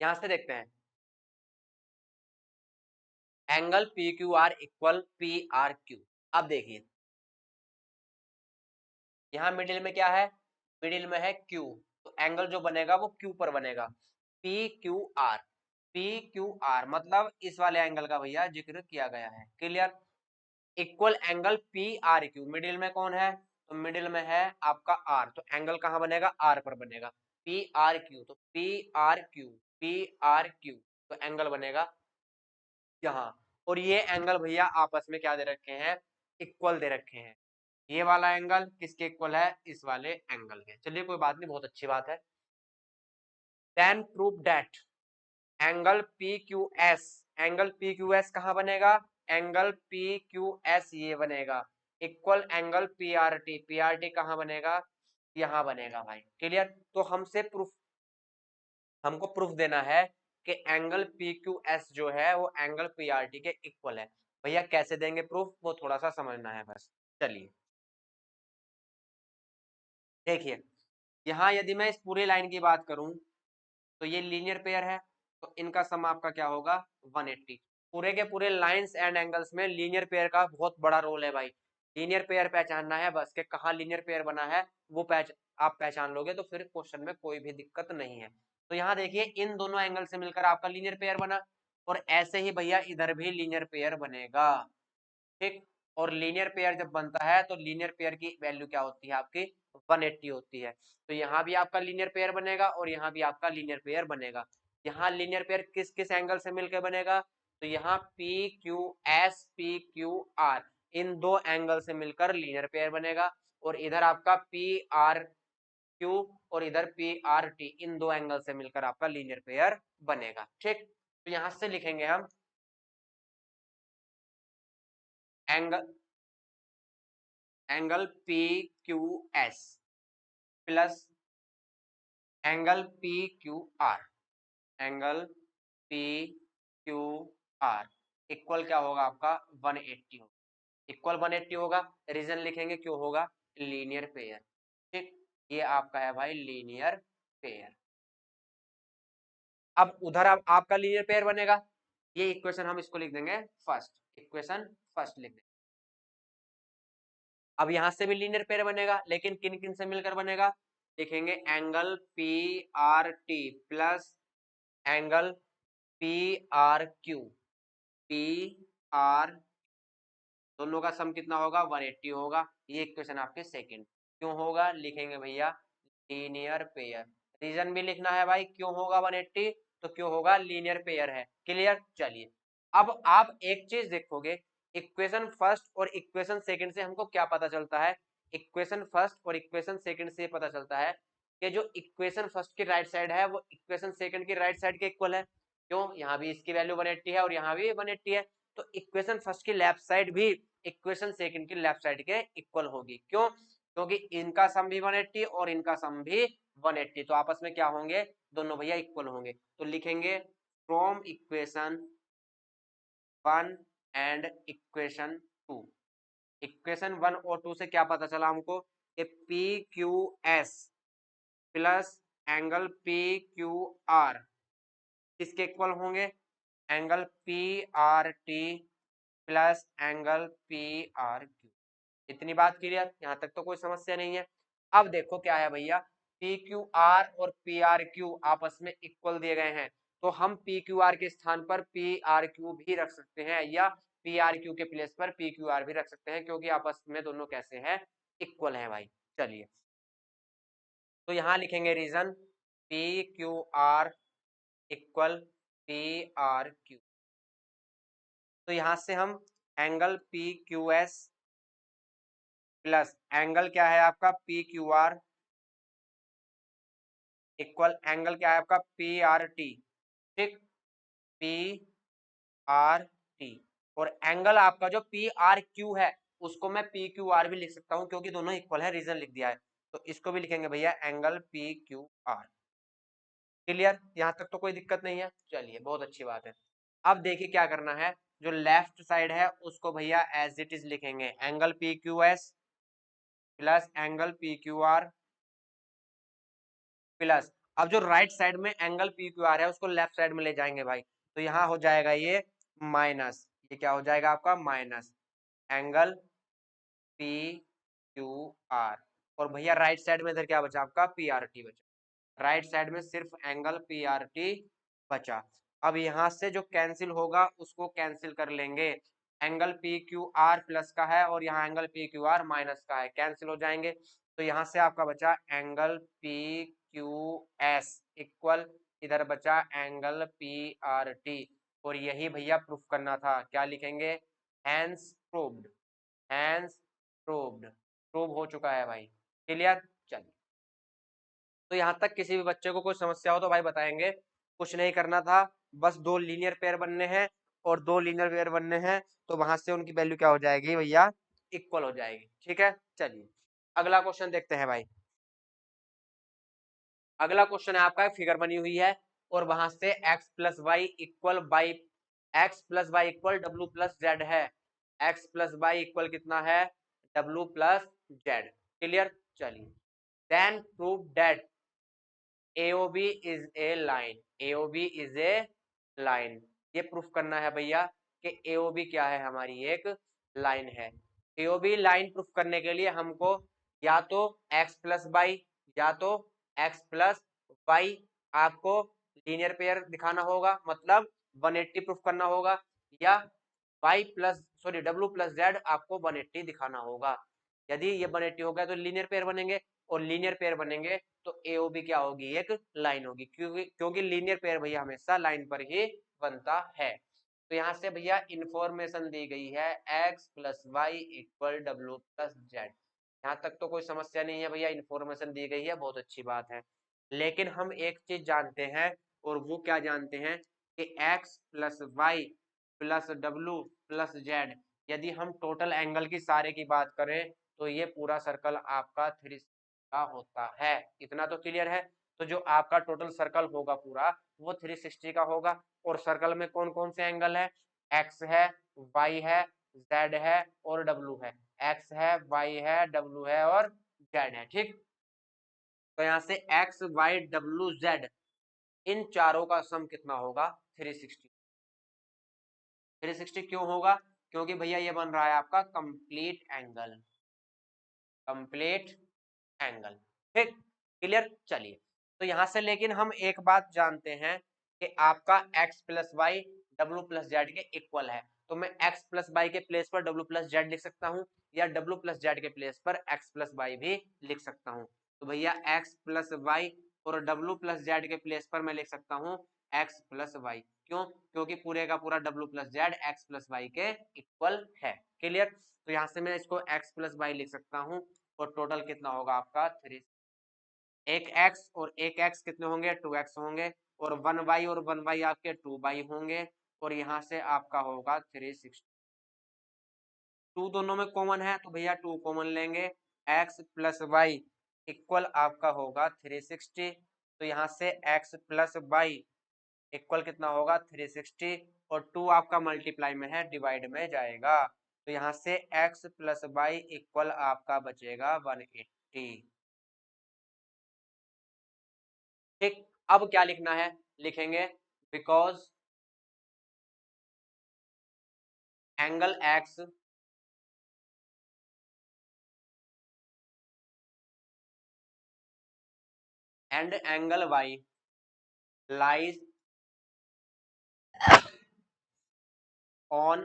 यहां से देखते हैं, angle P Q R equal P R Q. अब देखिए, यहाँ मिडिल में क्या है, मिडिल में है क्यू, तो एंगल जो बनेगा वो क्यू पर बनेगा, P Q are. P Q are मतलब इस वाले एंगल का भैया जिक्र किया गया है। Clear. Equal angle P R Q, middle में कौन है, तो मिडिल में है आपका आर, तो एंगल कहाँ बनेगा, आर पर बनेगा। पी आर क्यू, तो P R Q, P R Q, तो एंगल बनेगा यहाँ। और ये एंगल भैया आपस में क्या दे रखे हैं, इक्वल दे रखे हैं। ये वाला एंगल किसके इक्वल है, इस वाले एंगल के। चलिए कोई बात नहीं, बहुत अच्छी बात है। Then prove that angle P Q S, angle P Q S कहाँ बनेगा, एंगल पी क्यू एस ये बनेगा, equal angle P R T, P R T कहाँ बनेगा, यहाँ बनेगा भाई। क्लियर। तो हमसे प्रूफ, हमको प्रूफ देना है कि एंगल पी क्यू एस जो है वो एंगल पी आर टी के इक्वल है। भैया कैसे देंगे प्रूफ, वो थोड़ा सा समझना है बस। चलिए, देखिए यहाँ यदि मैं इस पूरी लाइन की बात करूं तो ये लीनियर पेयर है, तो इनका सम आपका क्या होगा 180। पूरे के पूरे लाइंस एंड एंगल्स में लीनियर पेयर का बहुत बड़ा रोल है भाई। लीनियर पेयर पहचानना है बस के कहाँ लीनियर पेयर बना है, वो आप पहचान लोगे तो फिर क्वेश्चन में कोई भी दिक्कत नहीं है। तो यहाँ देखिए इन दोनों एंगल से मिलकर आपका लीनियर पेयर बना, और ऐसे ही भैया इधर भी लीनियर पेयर बनेगा, ठीक। और लीनियर पेयर जब बनता है तो लीनियर पेयर की वैल्यू क्या होती है आपकी 180 होती है। तो यहाँ भी आपका लीनियर पेयर बनेगा और यहाँ भी आपका लीनियर पेयर बनेगा। यहाँ लीनियर पेयर किस किस एंगल से मिलकर बनेगा, तो यहाँ P Q S P Q R इन दो एंगल से मिलकर लीनियर पेयर बनेगा, और इधर आपका पी आर क्यू और इधर पी आर टी इन दो एंगल से मिलकर आपका लीनियर पेयर बनेगा, ठीक। तो यहां से लिखेंगे हम angle angle P Q S plus angle P Q are, angle P Q R equal क्या होगा आपका 180 होगा, इक्वल 180 होगा। रीजन लिखेंगे क्यों होगा, लीनियर पेयर, ठीक। ये आपका है भाई लीनियर पेयर। अब उधर आपका लीनियर पेयर बनेगा, ये इक्वेशन हम इसको लिख देंगे फर्स्ट, इक्वेशन फर्स्ट लिख देंगे। अब यहां से भी लीनियर पेयर बनेगा, लेकिन किन किन से मिलकर बनेगा, लिखेंगे angle P R T plus angle P R Q, P R दोनों का सम कितना होगा 180 होगा। ये इक्वेशन आपके सेकंड। क्यों होगा, लिखेंगे भैया लीनियर पेयर। रीजन भी लिखना है भाई क्यों होगा 180, तो क्यों होगा लीनियर पेयर है। क्लियर, चलिए अब आप एक चीज देखोगे, इक्वेशन फर्स्ट और इक्वेशन सेकंड से हमको क्या पता चलता है, इक्वेशन फर्स्ट और इक्वेशन सेकंड से पता चलता है कि जो इक्वेशन फर्स्ट की राइट साइड है वो इक्वेशन सेकंड की राइट साइड के इक्वल है। क्यों, यहाँ भी इसकी वैल्यू 180 है और यहाँ भी 180 है, तो इक्वेशन फर्स्ट की लेफ्ट साइड भी इक्वेशन सेकंड की लेफ्ट साइड के इक्वल होगी। क्यों, क्योंकि इनका सम भी 180 और इनका सम भी 180, तो आपस में क्या होंगे, दोनों भैया इक्वल होंगे। तो लिखेंगे from equation 1 and equation 2, equation 1 और 2 से क्या पता चला हमको कि P Q S plus angle P Q are किसके इक्वल होंगे, angle P R T plus angle P R Q. इतनी बात क्लियर, यहां तक तो कोई समस्या नहीं है। अब देखो क्या है भैया, पी क्यू आर और पी आर क्यू आपस में इक्वल दिए गए हैं, तो हम पी क्यू आर के स्थान पर पी आर क्यू भी रख सकते हैं, या पी आर क्यू के प्लेस पर पी क्यू आर भी रख सकते हैं, क्योंकि आपस में दोनों कैसे हैं, इक्वल हैं भाई। चलिए तो यहां लिखेंगे reason P Q R equal P R Q. तो यहां से हम angle P Q S plus angle क्या है आपका P Q R equal angle क्या है आपका पी आर टी, ठीक, पी आर टी। और एंगल आपका जो पी आर क्यू है उसको मैं पी क्यू आर भी लिख सकता हूं, क्योंकि दोनों इक्वल है, रीजन लिख दिया है, तो इसको भी लिखेंगे भैया angle P Q are. Clear, यहां तक तो कोई दिक्कत नहीं है। चलिए बहुत अच्छी बात है। अब देखिए क्या करना है, जो लेफ्ट साइड है उसको भैया एज इट इज लिखेंगे angle P Q S plus angle P Q are plus, अब जो राइट साइड में एंगल पी क्यू आर है उसको लेफ्ट साइड में ले जाएंगे भाई, तो यहाँ हो जाएगा ये माइनस, ये क्या हो जाएगा आपका minus angle P Q are, और भैया राइट साइड में इधर क्या बचा आपका पी आर टी बचा, राइट साइड में सिर्फ एंगल पी आर टी बचा। अब यहाँ से जो कैंसिल होगा उसको कैंसिल कर लेंगे, angle P Q are plus का है और यहाँ angle P Q are minus का है, कैंसिल हो जाएंगे। तो यहाँ से आपका बचा angle P Q S equal, इधर बचा एंगल पी आर टी, और यही भैया प्रूफ करना था, क्या लिखेंगे hence proved, hence proved, prove हो चुका है भाई। क्लियर, चलिए तो यहाँ तक किसी भी बच्चे को कोई समस्या हो तो भाई बताएंगे। कुछ नहीं करना था, बस दो लीनियर पेयर बनने हैं, और दो लीनियर पेयर बनने हैं तो वहां से उनकी वैल्यू क्या हो जाएगी भैया, इक्वल हो जाएगी। ठीक है, चलिए अगला क्वेश्चन देखते हैं भाई। अगला क्वेश्चन है आपका, फिगर बनी हुई है और वहां से x plus Y equal by, X plus Y equal W plus Z है, x प्लस वाई इक्वल कितना है डब्ल्यू प्लस जेड। क्लियर, चलिए then prove that AOB is a line, AOB is a line. ये proof करना है भैया कि AOB क्या है, हमारी एक लाइन है। AOB लाइन प्रूफ करने के लिए हमको या तो x प्लस वाई या तो x प्लस वाई आपको लीनियर पेयर दिखाना होगा, मतलब 180 प्रूफ करना होगा, या y plus sorry w plus z आपको 180 दिखाना होगा। यदि ये 180 हो गया तो लीनियर पेयर बनेंगे, और लीनियर पेयर बनेंगे तो AOB क्या होगी, एक लाइन होगी, क्योंकि लीनियर पेयर भैया हमेशा लाइन पर ही बनता है। तो यहाँ से भैया इंफॉर्मेशन दी गई है x plus Y equal W plus Z. यहाँ तक तो कोई समस्या नहीं है भैया, इंफॉर्मेशन दी गई है, बहुत अच्छी बात है। लेकिन हम एक चीज जानते हैं, और वो क्या जानते हैं कि x plus Y plus W plus Z, यदि हम टोटल एंगल की सारे की बात करें तो ये पूरा सर्कल आपका 360 का होता है। इतना तो क्लियर है। तो जो आपका टोटल सर्कल होगा पूरा वो 360 का होगा, और सर्कल में कौन कौन से एंगल है, x है, y है, z है और w है। x है, y है, w है और z है। ठीक, तो यहाँ से x y w z इन चारों का सम कितना होगा, 360। 360 क्यों होगा, क्योंकि भैया ये बन रहा है आपका कंप्लीट एंगल, कंप्लीट एंगल। ठीक, क्लियर। चलिए, तो यहां से लेकिन हम एक बात जानते हैं कि आपका x plus Y W plus Z के इक्वल है। तो मैं x प्लस वाई के प्लेस पर डब्ल्यू प्लस जेड लिख सकता हूँ, या डब्ल्यू प्लस जेड के प्लेस पर x प्लस वाई भी लिख सकता हूँ। तो भैया x प्लस वाई और डब्ल्यू प्लस जेड के प्लेस पर मैं लिख सकता हूँ x प्लस वाई। क्यों, क्योंकि पूरे का पूरा W plus Z X plus Y के इक्वल है। क्लियर। तो यहाँ से मैं इसको x प्लस वाई लिख सकता हूँ, और टोटल कितना होगा आपका 3, एक x और एक x कितने होंगे, 2x होंगे, और 1y और 1y आपके 2y होंगे, और यहाँ से आपका होगा 360। 2 दोनों में कॉमन है तो भैया 2 कॉमन लेंगे, x प्लस वाई इक्वल आपका होगा 360। तो यहाँ से x प्लस वाई इक्वल कितना होगा 360, और 2 आपका मल्टीप्लाई में है, डिवाइड में जाएगा। तो यहाँ से x प्लस वाई इक्वल आपका बचेगा 180। ठीक, अब क्या लिखना है, लिखेंगे because angle x and angle y lies on,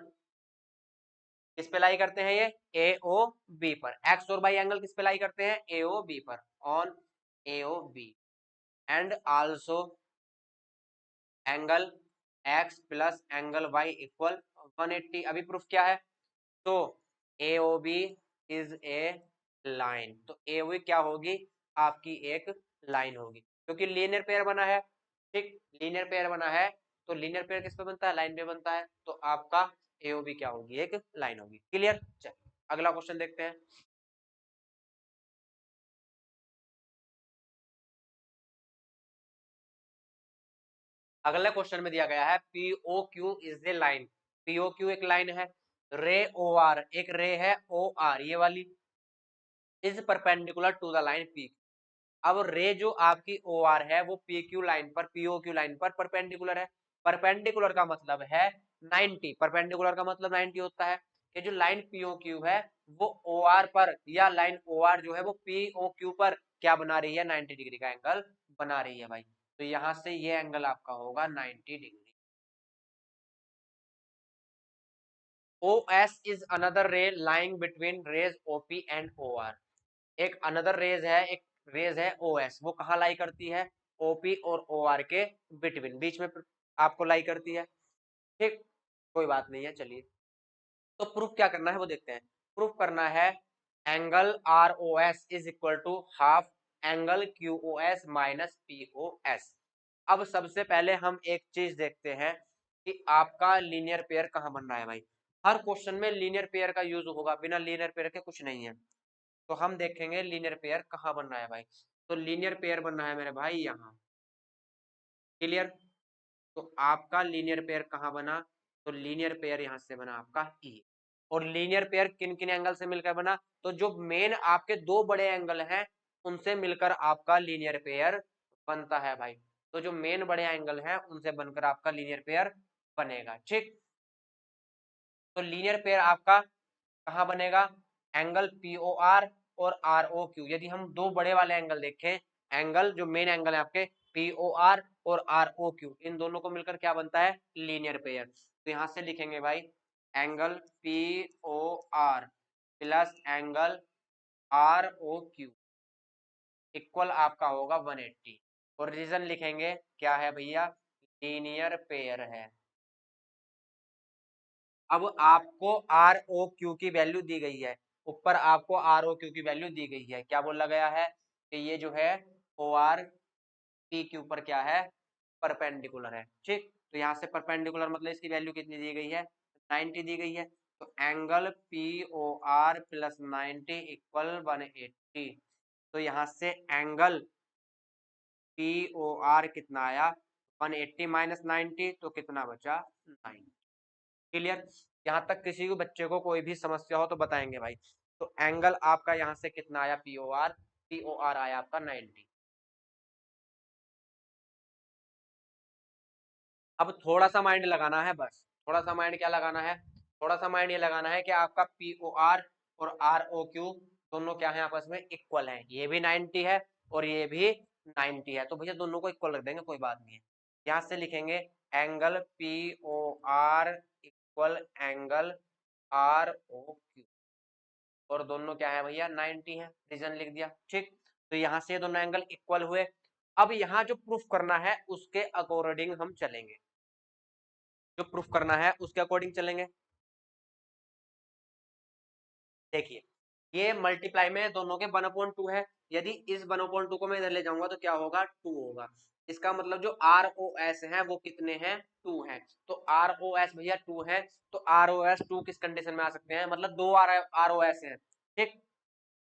किस पे लाई करते हैं, ये AOB पर। x और y एंगल किस पे लाई करते हैं, AOB पर, on AOB। And also angle x plus angle y equal 180। अभी प्रूफ क्या है, तो AOB इज ए लाइन। तो AOB क्या होगी, आपकी एक लाइन होगी, क्योंकि लीनियर पेयर बना है। ठीक, लीनियर पेयर बना है तो लीनियर पेयर किस पे बनता है, लाइन पे बनता है। तो आपका AOB क्या होगी, एक लाइन होगी। क्लियर। चलिए अगला क्वेश्चन देखते हैं। अगले क्वेश्चन में दिया गया है POQ is a line. POQ एक लाइन है, रे OR एक रे है, OR ये वाली is perpendicular to the line P। अब रे जो आपकी OR है वो PQ लाइन पर, POQ लाइन पर परपेंडिकुलर है। परपेंडिकुलर का मतलब है 90, परपेंडिकुलर का मतलब 90 होता है कि जो लाइन POQ है वो OR पर, या लाइन OR जो है वो POQ पर क्या बना रही है, 90 डिग्री का एंगल बना रही है भाई। तो यहां से ये एंगल आपका होगा 90 degree. OS is another ray lying between rays OP and OR। एक अनदर रेज है, एक रेज है OS, वो कहाँ लाई करती है, OP और OR के बिटवीन, बीच में आपको लाई करती है। ठीक, कोई बात नहीं है। चलिए, तो प्रूफ क्या करना है वो देखते हैं। प्रूफ करना है angle ROS is equal to half angle QOS minus POS। अब सबसे पहले हम एक चीज देखते हैं कि आपका लीनियर पेयर कहाँ बन रहा है भाई। हर क्वेश्चन में लीनियर पेयर का यूज होगा, बिना लीनियर पेयर के कुछ नहीं है। तो हम देखेंगे लीनियर पेयर कहाँ बन रहा है भाई। तो लीनियर पेयर बन रहा है मेरे भाई यहाँ। क्लियर। तो आपका लीनियर पेयर कहाँ बना, तो लीनियर पेयर यहाँ से बना आपका E। और लीनियर पेयर किन किन एंगल से मिलकर बना, तो जो मेन आपके दो बड़े एंगल हैं उनसे मिलकर आपका लीनियर पेयर बनता है भाई। तो जो मेन बड़े एंगल हैं उनसे बनकर आपका लीनियर पेयर बनेगा। ठीक, तो लीनियर पेयर आपका कहाँ बनेगा? एंगल POR और ROQ। यदि हम दो बड़े वाले एंगल देखें, एंगल जो मेन एंगल है आपके POR और ROQ, इन दोनों को मिलकर क्या बनता है? Linear pair. तो यहां से लिखेंगे भाई angle POR plus angle ROQ equal आपका होगा 180। और रीजन लिखेंगे क्या है भैया? लीनियर पेयर है। अब आपको ROQ की वैल्यू दी गई है, ऊपर आपको ROQ की वैल्यू दी गई है। क्या बोला गया है कि ये जो है OR P के ऊपर क्या है? परपेंडिकुलर है। ठीक, तो यहाँ से परपेंडिकुलर मतलब इसकी वैल्यू कितनी दी गई है? 90 दी गई है। तो एंगल POR प्लस 90 इक्वल 180। तो यहाँ से एंगल POR कितना आया? 180 माइनस 90, तो कितना बचा? 9। क्लियर? यहाँ तक किसी को बच्चे को कोई भी समस्या हो तो बताएंगे भाई। तो एंगल आपका यहाँ से कितना आया? POR आया आपका 90। अब थोड़ा सा माइंड लगाना है, बस थोड़ा सा माइंड क्या लगाना है? थोड़ा सा माइंड ये लगाना है कि आपका POR और ROQ दोनों क्या है? आपस में इक्वल है। ये भी 90 है और ये भी 90 है, तो भैया दोनों को इक्वल रख देंगे, कोई बात नहीं है। यहाँ से लिखेंगे angle POR equal angle ROQ, और दोनों क्या है भैया? 90 है। रीजन लिख दिया। ठीक, तो यहाँ से दोनों एंगल इक्वल हुए। अब यहाँ जो प्रूफ करना है उसके अकॉर्डिंग हम चलेंगे, जो प्रूफ करना है उसके अकॉर्डिंग चलेंगे। देखिए, ये मल्टीप्लाई में दोनों के 1/2 है। यदि इस 1/2 को मैं इधर ले जाऊंगा तो क्या होगा? 2 होगा। इसका मतलब जो ROS है वो कितने हैं? 2 है। तो ROS भैया 2 है, तो ROS 2 किस कंडीशन में आ सकते हैं? मतलब दो ROS है। ठीक,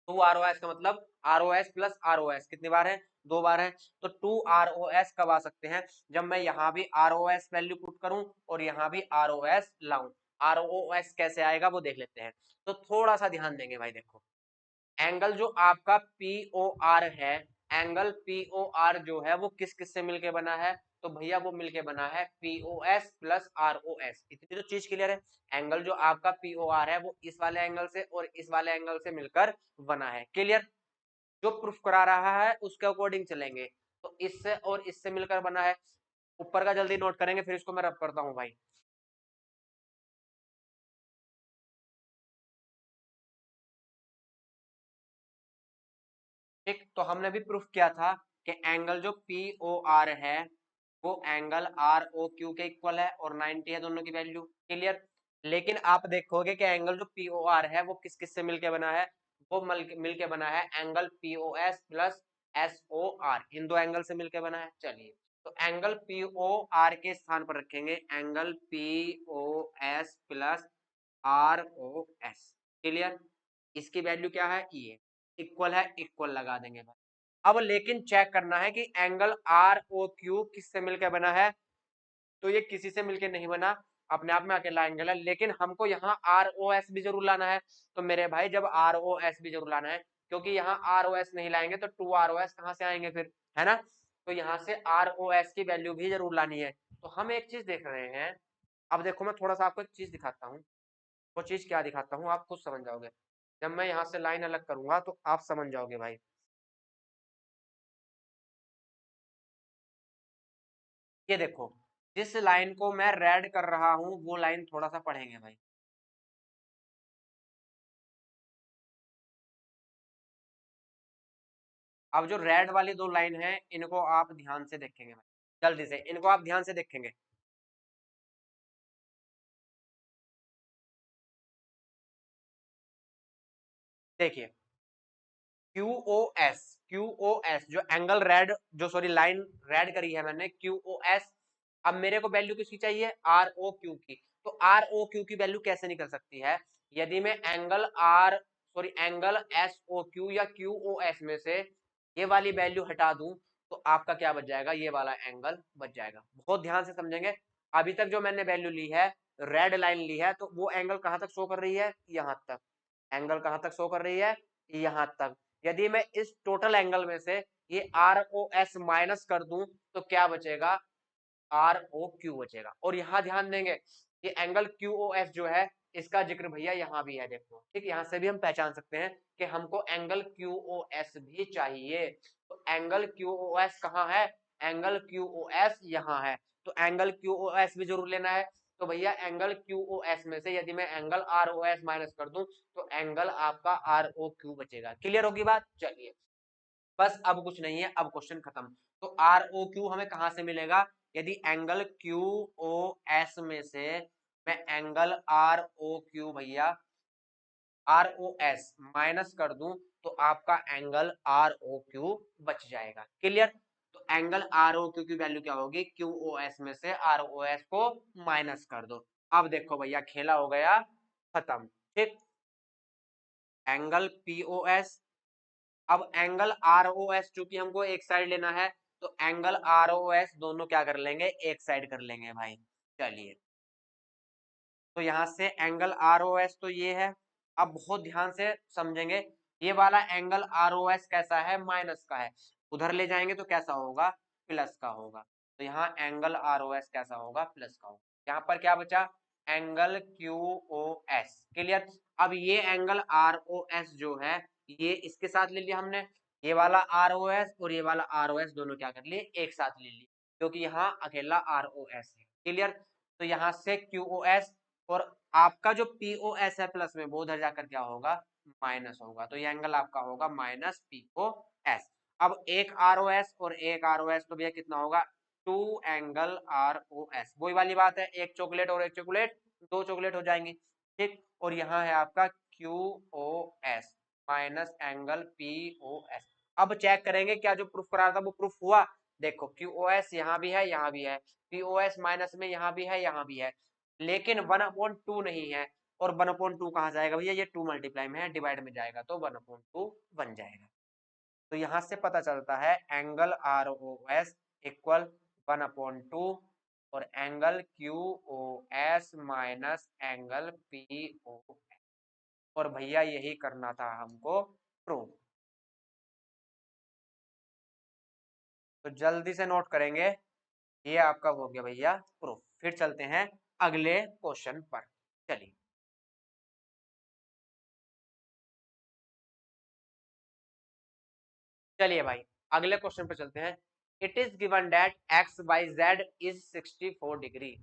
2 ROS का मतलब ROS प्लस ROS कितनी बार है? 2 बार है। तो 2 ROS कब आ सकते हैं? जब मैं यहाँ भी ROS वैल्यू पुट करूं और यहाँ भी ROS लाऊं। ROS कैसे आएगा वो देख लेते हैं। तो थोड़ा सा ध्यान देंगे भाई। देखो, एंगल जो आपका POR है, एंगल POR जो है वो किस किस से मिलके बना है? तो भैया वो मिलके बना है POS प्लस ROS। इतनी तो चीज क्लियर है। एंगल जो आपका POR है वो इस वाले एंगल से और इस वाले एंगल से मिलकर बना है। क्लियर? जो प्रूफ करा रहा है उसके अकॉर्डिंग चलेंगे। तो इससे और इससे मिलकर बना है। ऊपर का जल्दी नोट करेंगे, फिर इसको मैं रब करता हूं भाई। ठीक, तो हमने भी प्रूफ किया था कि एंगल जो POR है वो एंगल ROQ के इक्वल है और 90 है दोनों की वैल्यू। क्लियर? लेकिन आप देखोगे कि एंगल जो POR है वो किस किस से मिलके बना है? वो मिलके बना है एंगल POS प्लस SOR, इन दो एंगल से मिलके बना है। चलिए, तो एंगल POR के स्थान पर रखेंगे angle POS plus ROS। Clear? इसकी वैल्यू क्या है? ये इक्वल है, इक्वल लगा देंगे भाई। अब लेकिन चेक करना है कि एंगल ROQ किससे मिलकर बना है? तो ये किसी से मिलकर नहीं बना, अपने आप में अकेला एंगल है। लेकिन हमको यहाँ ROS भी जरूर लाना है। तो मेरे भाई जब ROS भी जरूर लाना है, क्योंकि यहाँ ROS नहीं लाएंगे तो 2 ROS कहाँ से आएंगे फिर, है ना? तो यहाँ से ROS की वैल्यू भी जरूर लानी है। तो हम एक चीज देख रहे हैं। अब देखो, मैं थोड़ा सा आपको एक चीज दिखाता हूँ। वो चीज क्या दिखाता हूँ आप खुद समझ जाओगे। जब मैं यहाँ से लाइन अलग करूंगा तो आप समझ जाओगे भाई। ये देखो, जिस लाइन को मैं रेड कर रहा हूं वो लाइन थोड़ा सा पढ़ेंगे भाई। अब जो रेड वाली दो लाइन है इनको आप ध्यान से देखेंगे भाई, जल्दी से इनको आप ध्यान से देखेंगे। देखिए, QOS जो एंगल रेड, जो सॉरी लाइन रेड करी है मैंने QOS। अब मेरे को वैल्यू किसकी चाहिए? ROQ की। तो ROQ की वैल्यू कैसे निकल सकती है? यदि मैं एंगल SOQ या QOS में से ये वाली वैल्यू हटा दूं तो आपका क्या बच जाएगा? ये वाला एंगल बच जाएगा। बहुत ध्यान से समझेंगे। अभी तक जो मैंने वैल्यू ली है, रेड लाइन ली है, तो वो एंगल कहां तक शो कर रही है? यहां तक। एंगल कहां तक शो कर रही है? यहां तक। यदि मैं इस टोटल एंगल में से ये आर ओ एस माइनस कर दूं तो क्या बचेगा, आर ओ क्यू बचेगा। और यहाँ ध्यान देंगे ये एंगल क्यू ओ एस जो है इसका जिक्र भैया यहाँ भी है, देखो ठीक, यहाँ से भी हम पहचान सकते हैं कि हमको एंगल क्यू ओ एस भी चाहिए। तो एंगल क्यू ओ एस कहाँ है, एंगल क्यू ओ एस यहाँ है, तो एंगल क्यू ओ एस भी जरूर लेना है। तो भैया एंगल क्यू ओ एस में से यदि मैं angle R O S minus कर दूं तो एंगल आपका आर ओ क्यू बचेगा। क्लियर होगी बात, चलिए बस अब कुछ नहीं है, अब क्वेश्चन खत्म। तो आर ओ क्यू हमें कहां से मिलेगा, यदि एंगल क्यू ओ एस में से मैं एंगल आर ओ क्यू भैया आर ओ एस माइनस कर दूं तो आपका एंगल आर ओ क्यू बच जाएगा। क्लियर, तो एंगल आर ओ क्यू की वैल्यू क्या होगी, क्यू ओ एस में से आर ओ एस को माइनस कर दो। अब देखो भैया खेला हो गया खत्म, ठीक। एंगल पी ओ एस, अब एंगल आर ओ एस चूंकि हमको एक साइड लेना है तो एंगल आर ओ एस दोनों क्या कर लेंगे, एक साइड कर लेंगे भाई। चलिए तो यहां से एंगल आर ओ एस तो ये है, अब बहुत ध्यान से समझेंगे, ये वाला एंगल आर ओ एस कैसा है, माइनस का है, उधर ले जाएंगे तो कैसा होगा, प्लस का होगा। तो यहाँ एंगल आर ओ एस कैसा होगा, प्लस का होगा। यहाँ पर क्या बचा, angle Q O S. Clear, अब ये एंगल आर ओ एस जो है ये इसके साथ ले लिया हमने, ये वाला आर ओ एस और ये वाला आर ओ एस दोनों क्या कर लिए, एक साथ ले लिए, क्योंकि यहाँ अकेला आर ओ एस है। क्लियर, तो यहाँ से क्यू ओ एस और आपका जो पी ओ एस है प्लस में वो उधर जाकर क्या होगा, माइनस होगा। तो ये एंगल आपका होगा माइनस पी ओ एस। अब एक आर ओ एस और एक आर ओ एस तो भैया कितना होगा, two angle R O S. वही वाली बात है, एक चॉकलेट और एक चॉकलेट, दो चॉकलेट हो जाएंगी, ठीक। और यहाँ है आपका Q O S minus angle P O S. अब चेक करेंगे क्या जो प्रूफ करा था वो प्रूफ हुआ। देखो क्यू ओ एस यहाँ भी है, यहाँ भी है, पी ओ एस माइनस में यहाँ भी है, यहाँ भी है, लेकिन 1/2 नहीं है। और 1/2 कहाँ जाएगा भैया, ये 2 मल्टीप्लाई में है, डिवाइड में जाएगा तो 1/2 बन जाएगा। तो यहां से पता चलता है angle R O S equal 1/2 और angle Q O S minus angle P O S. और भैया यही करना था हमको प्रूव। तो जल्दी से नोट करेंगे, ये आपका हो गया भैया प्रूफ। फिर चलते हैं अगले क्वेश्चन पर, चलिए। चलिए भाई अगले क्वेश्चन पर चलते हैं। It is given that x by Z is 64 degree.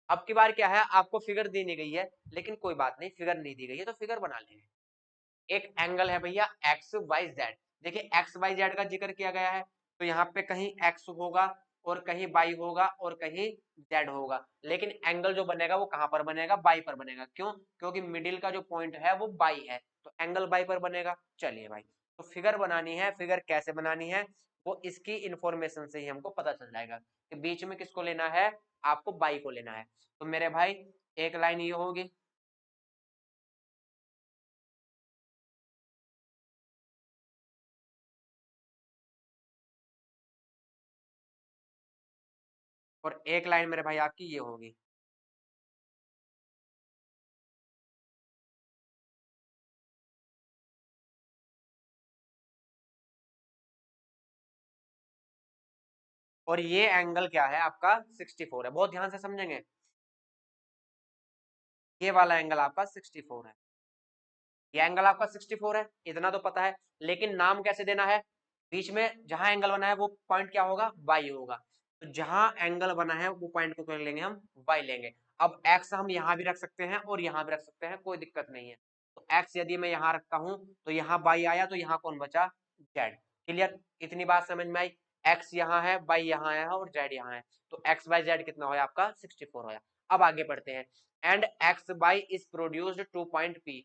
अब की बार क्या है, आपको फिगर दी नहीं गई है, लेकिन कोई बात नहीं, फिगर नहीं दी गई है तो फिगर बना लेंगे। एक एंगल है भैया एक्स वाई जेड, देखिए एक्स वाई जेड का जिक्र किया गया है, तो यहाँ पे कहीं एक्स होगा और कहीं बाई होगा और कहीं जेड होगा, लेकिन एंगल जो बनेगा वो कहां पर बनेगा, बाई पर बनेगा। क्यों, क्योंकि मिडिल का जो पॉइंट है वो बाई है, तो एंगल बाई पर बनेगा। चलिए भाई, तो फिगर बनानी है, फिगर कैसे बनानी है वो इसकी इंफॉर्मेशन से ही हमको पता चल जाएगा कि बीच में किसको लेना है, आपको बाई को लेना है। तो मेरे भाई एक लाइन ये होगी, और एक लाइन मेरे भाई आपकी ये होगी। और ये एंगल क्या है आपका 64 है, बहुत ध्यान से समझेंगे, ये वाला एंगल आपका 64 है, ये एंगल आपका 64 है, इतना तो पता है। लेकिन नाम कैसे देना है, बीच में जहां एंगल बना है वो पॉइंट क्या होगा, वाई होगा। तो जहां एंगल बना है वो पॉइंट को क्या लेंगे, हम वाई लेंगे। अब एक्स हम यहां भी रख सकते हैं और यहां भी रख सकते हैं, कोई दिक्कत नहीं है। तो एक्स यदि मैं यहां रखता हूं तो यहाँ वाई आया, तो यहाँ कौन बचा, जेड। क्लियर, इतनी बात समझ में आई। एक्स यहाँ है, वाई यहाँ है और जेड यहाँ है, तो एक्स बाई जेड कितना होया आपका 64 होया। अब आगे बढ़ते हैं, and x by is produced 2 point P.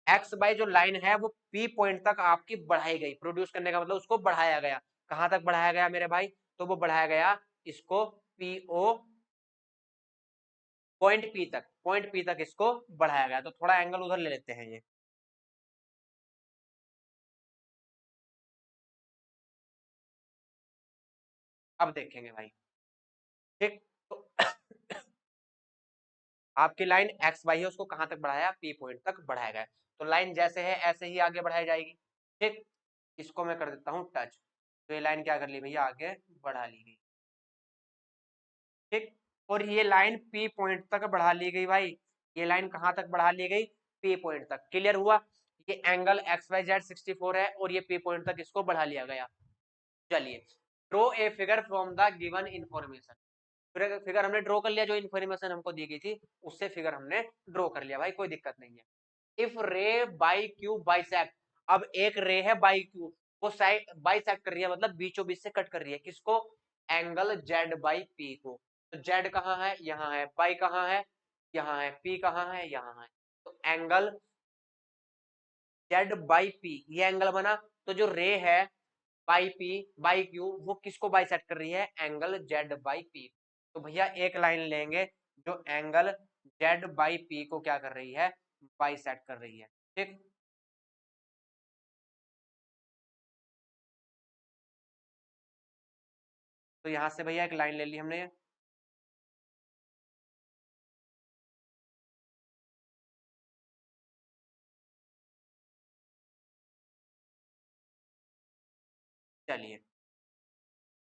X by जो लाइन है वो पी पॉइंट तक आपकी बढ़ाई गई, प्रोड्यूस करने का मतलब उसको बढ़ाया गया। कहां तक बढ़ाया गया मेरे भाई, तो वो बढ़ाया गया इसको पीओ पॉइंट पी तक, पॉइंट पी तक इसको बढ़ाया गया। तो थोड़ा एंगल उधर ले लेते हैं ये, अब देखेंगे भाई, ठीक। तो आपकी लाइन एक्स वाई है, उसको कहां तक बढ़ाया, पी पॉइंट तक बढ़ाया गया। तो लाइन जैसे है ऐसे ही आगे बढ़ाई जाएगी, ठीक। इसको मैं कर देता हूँ टच, तो ये लाइन क्या कर ली भैया, आगे बढ़ा ली गई। ठीक, और ये लाइन पी पॉइंट तक बढ़ा ली गई भाई, ये लाइन कहाँ तक बढ़ा ली गई, पी पॉइंट तक। क्लियर हुआ, ये एंगल एक्स वाई जेड 64 है और ये पी पॉइंट तक इसको बढ़ा लिया गया। चलिए, draw a figure from the given information. Figure हमने ड्रॉ कर लिया, जो इन्फॉर्मेशन हमको दी गई थी उससे फिगर हमने ड्रॉ कर लिया भाई, कोई दिक्कत नहीं है। इफ रे बाई क्यू बाइसेक्ट, अब एक रे है बाई क्यू, वो साइड बाइसेक्ट कर रही है, मतलब बीचों बीच से कट कर रही है, किसको, एंगल जेड बाई पी को। तो जेड कहाँ है, यहाँ है, बाई कहाँ है, यहाँ है, पी कहाँ है, यहाँ है। तो एंगल जेड बाई पी, ये एंगल बना। तो जो रे है बाई पी बाई क्यू, वो किसको बाइसेक्ट कर रही है, एंगल जेड बाई पी। तो भैया एक लाइन लेंगे जो एंगल जेड बाई पी को क्या कर रही है, बाइसेक्ट कर रही है। ठीक, तो यहां से भैया एक लाइन ले ली हमने। चलिए,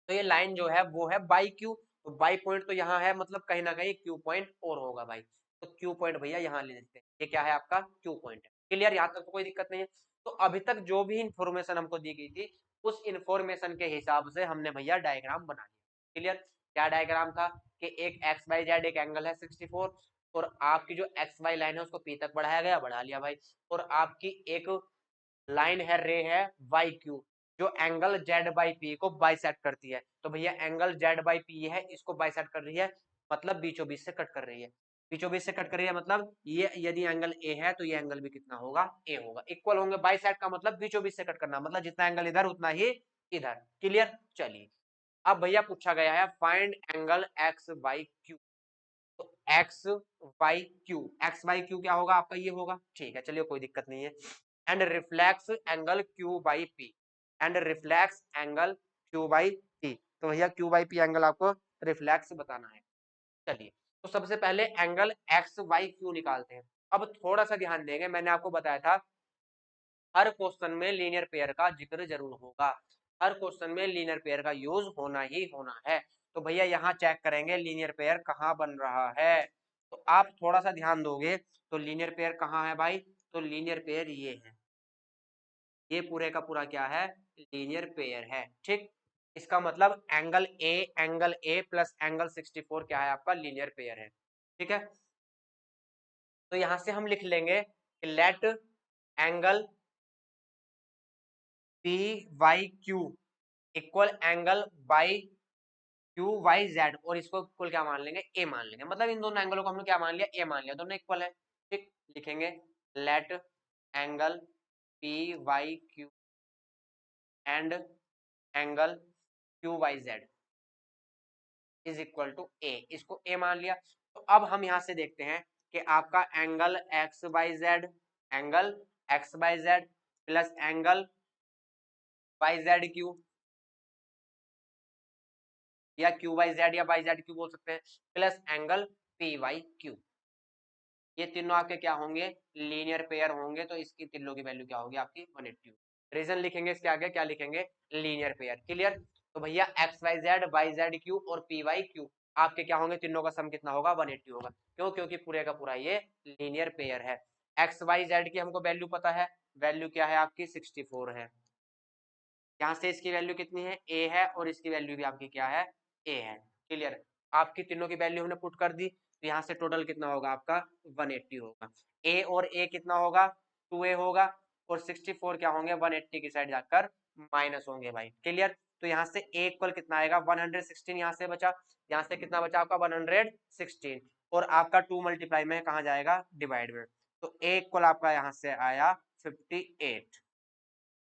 तो ये लाइन जो है वो है बाई क्यू, तो बाई पॉइंट तो यहाँ है, मतलब कहीं ना कहीं क्यू पॉइंट और होगा भाई। तो क्यू पॉइंट भैया यहाँ ले लेते हैं, ये क्या है आपका क्यू पॉइंट है। क्लियर, यहाँ तक तो कोई दिक्कत नहीं है। तो अभी तक जो भी इंफॉर्मेशन हमको दी गई थी, उस इंफॉर्मेशन के हिसाब से हमने भैया डायग्राम बना लिया। क्लियर, क्या डायग्राम था कि एक एक्स वाई जेड एक एंगल है 64, और आपकी जो एक्स वाई लाइन है उसको पी तक बढ़ाया गया, बढ़ा लिया भाई। और आपकी एक लाइन है, रे है वाई क्यू, जो एंगल जेड बाई पी को बाइसेक्ट करती है। तो भैया एंगल जेड बाई पी है, इसको बाइसेक्ट कर रही है, मतलब बीचों बीच से कट कर रही है। बीचों बीच से कट कर रही है, मतलब ये यदि एंगल ए है तो ये एंगल भी कितना होगा, ए होगा। इक्वल होंगे, बाइसेक्ट का मतलब बीचों बीच से कट करना, मतलब जितना एंगल इधर उतना ही इधर। क्लियर, चलिए, अब भैया पूछा गया है find angle X by Q. तो X Y Q, X Y Q क्या होगा आपका, ये होगा। ठीक है, चलिए कोई दिक्कत नहीं है। And reflex angle Q by P, and reflex angle Q by P. तो भैया क्यू बाई पी एंगल आपको रिफ्लेक्स बताना है। चलिए, तो सबसे पहले एंगल एक्स वाई क्यू निकालते हैं। अब थोड़ा सा ध्यान देंगे, मैंने आपको बताया था हर क्वेश्चन में लीनियर पेयर का जिक्र जरूर होगा, हर क्वेश्चन में लीनियर पेयर का यूज होना ही होना है। तो भैया यहाँ चेक करेंगे लीनियर पेयर कहाँ बन रहा है। तो आप थोड़ा सा ध्यान दोगे तो लीनियर पेयर कहाँ है भाई, तो लीनियर पेयर ये है, ये पूरे का पूरा क्या है, लीनियर पेयर है। ठीक, इसका मतलब एंगल ए प्लस एंगल 64 क्या है आपका, लीनियर पेयर है। ठीक है, तो यहां से हम लिख लेंगे कि let angle P Y Q equal angle by Q Y Z, और इसको इक्वल क्या मान लेंगे, ए मान लेंगे। मतलब इन दोनों एंगलों को हमने क्या मान लिया, ए मान लिया, दोनों इक्वल है। ठीक, लिखेंगे let angle P Y Q and angle Q Y Z is equal to A, इसको ए मान लिया। तो अब हम यहां से देखते हैं कि आपका angle X Y Z, angle X Y Z plus angle Y Z Q, या क्यू वाई जेड या वाई जेड क्यू बोल सकते हैं, plus angle P Y Q, ये तीनों आपके क्या होंगे, लीनियर पेयर होंगे। तो इसकी तीनों की वैल्यू क्या होगी आपकी 180। रीजन लिखेंगे इसके आगे, क्या लिखेंगे, लीनियर पेयर। क्लियर, तो भैया एक्स वाई जेड क्यू और पी वाई क्यू आपके क्या होंगे, तीनों का सम कितना होगा, 180 होगा। क्यों, क्योंकि पूरे का पूरा ये लीनियर पेयर है। एक्स वाई जेड की हमको वैल्यू पता है, वैल्यू क्या है आपकी 64 है। यहाँ से इसकी वैल्यू कितनी है, ए है, और इसकी वैल्यू भी आपकी क्या है, ए है। क्लियर, आपकी तीनों की वैल्यू हमने पुट कर दी, तो यहाँ से टोटल कितना होगा आपका 180 होगा। ए और ए कितना होगा, 2a होगा, और 64 क्या होंगे 180 की साइड जाकर माइनस होंगे भाई। क्लियर, तो यहाँ से ए इक्वल कितना आएगा 116, यहाँ से बचा, यहाँ से कितना बचा आपका 116, और आपका 2 मल्टीप्लाई में कहाँ जाएगा, डिवाइड में। तो ए इक्वल आपका यहाँ से आया 58,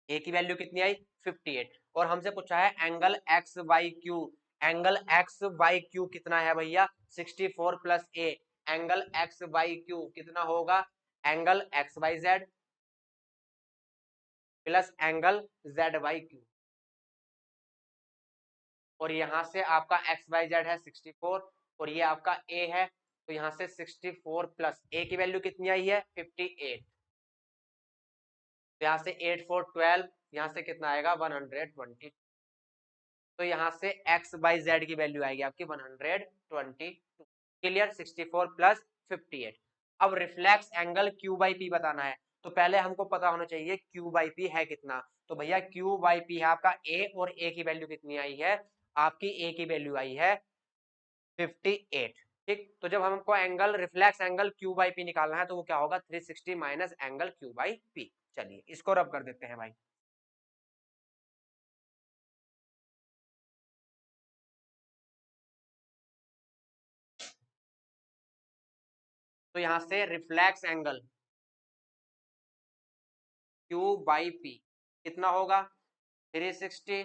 ए की वैल्यू कितनी आई 58, और हमसे पूछा है angle X Y Q, angle X Y Q कितना है भैया 64 plus A, angle X Y Q कितना होगा, angle X Y Z plus angle Z Y Q, और यहां से आपका एक्स वाई जेड है 64 और ये आपका ए है, तो यहां से 64 प्लस ए की वैल्यू कितनी आई है 58, तो यहाँ से 8 4 12 यहाँ से कितना आएगा 120। तो यहाँ से x बाई जेड की वैल्यू आएगी आपकी 122। क्लियर। 64 प्लस 58। अब reflex angle Q by P बताना है, तो पहले हमको पता होना चाहिए Q बाई पी है कितना। तो भैया Q बाई पी है आपका A, और A की वैल्यू कितनी आई है आपकी, A की वैल्यू आई है 58। ठीक, तो जब हमको angle reflex angle Q by P निकालना है तो वो क्या होगा 360 minus angle Q by P. चलिए इसको रब कर देते हैं भाई। तो यहां से reflex angle Q by P कितना होगा 360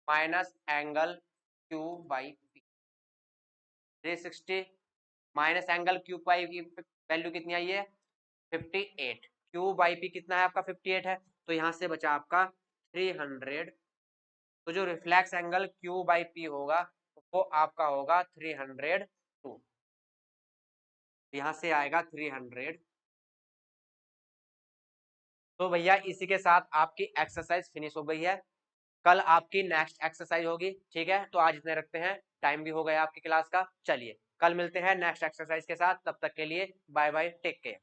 minus angle Q by P. 360 minus angle Q by की वैल्यू कितनी आई है 58। Q बाई पी कितना है आपका 58 है, तो यहां से बचा आपका 300। तो जो reflex angle Q by P होगा वो आपका होगा 302। यहां से आएगा 300। तो भैया इसी के साथ आपकी एक्सरसाइज फिनिश हो गई है। कल आपकी नेक्स्ट एक्सरसाइज होगी। ठीक है, तो आज इतने रखते हैं, टाइम भी हो गया आपकी क्लास का। चलिए कल मिलते हैं नेक्स्ट एक्सरसाइज के साथ, तब तक के लिए बाय बाय, टेक केयर।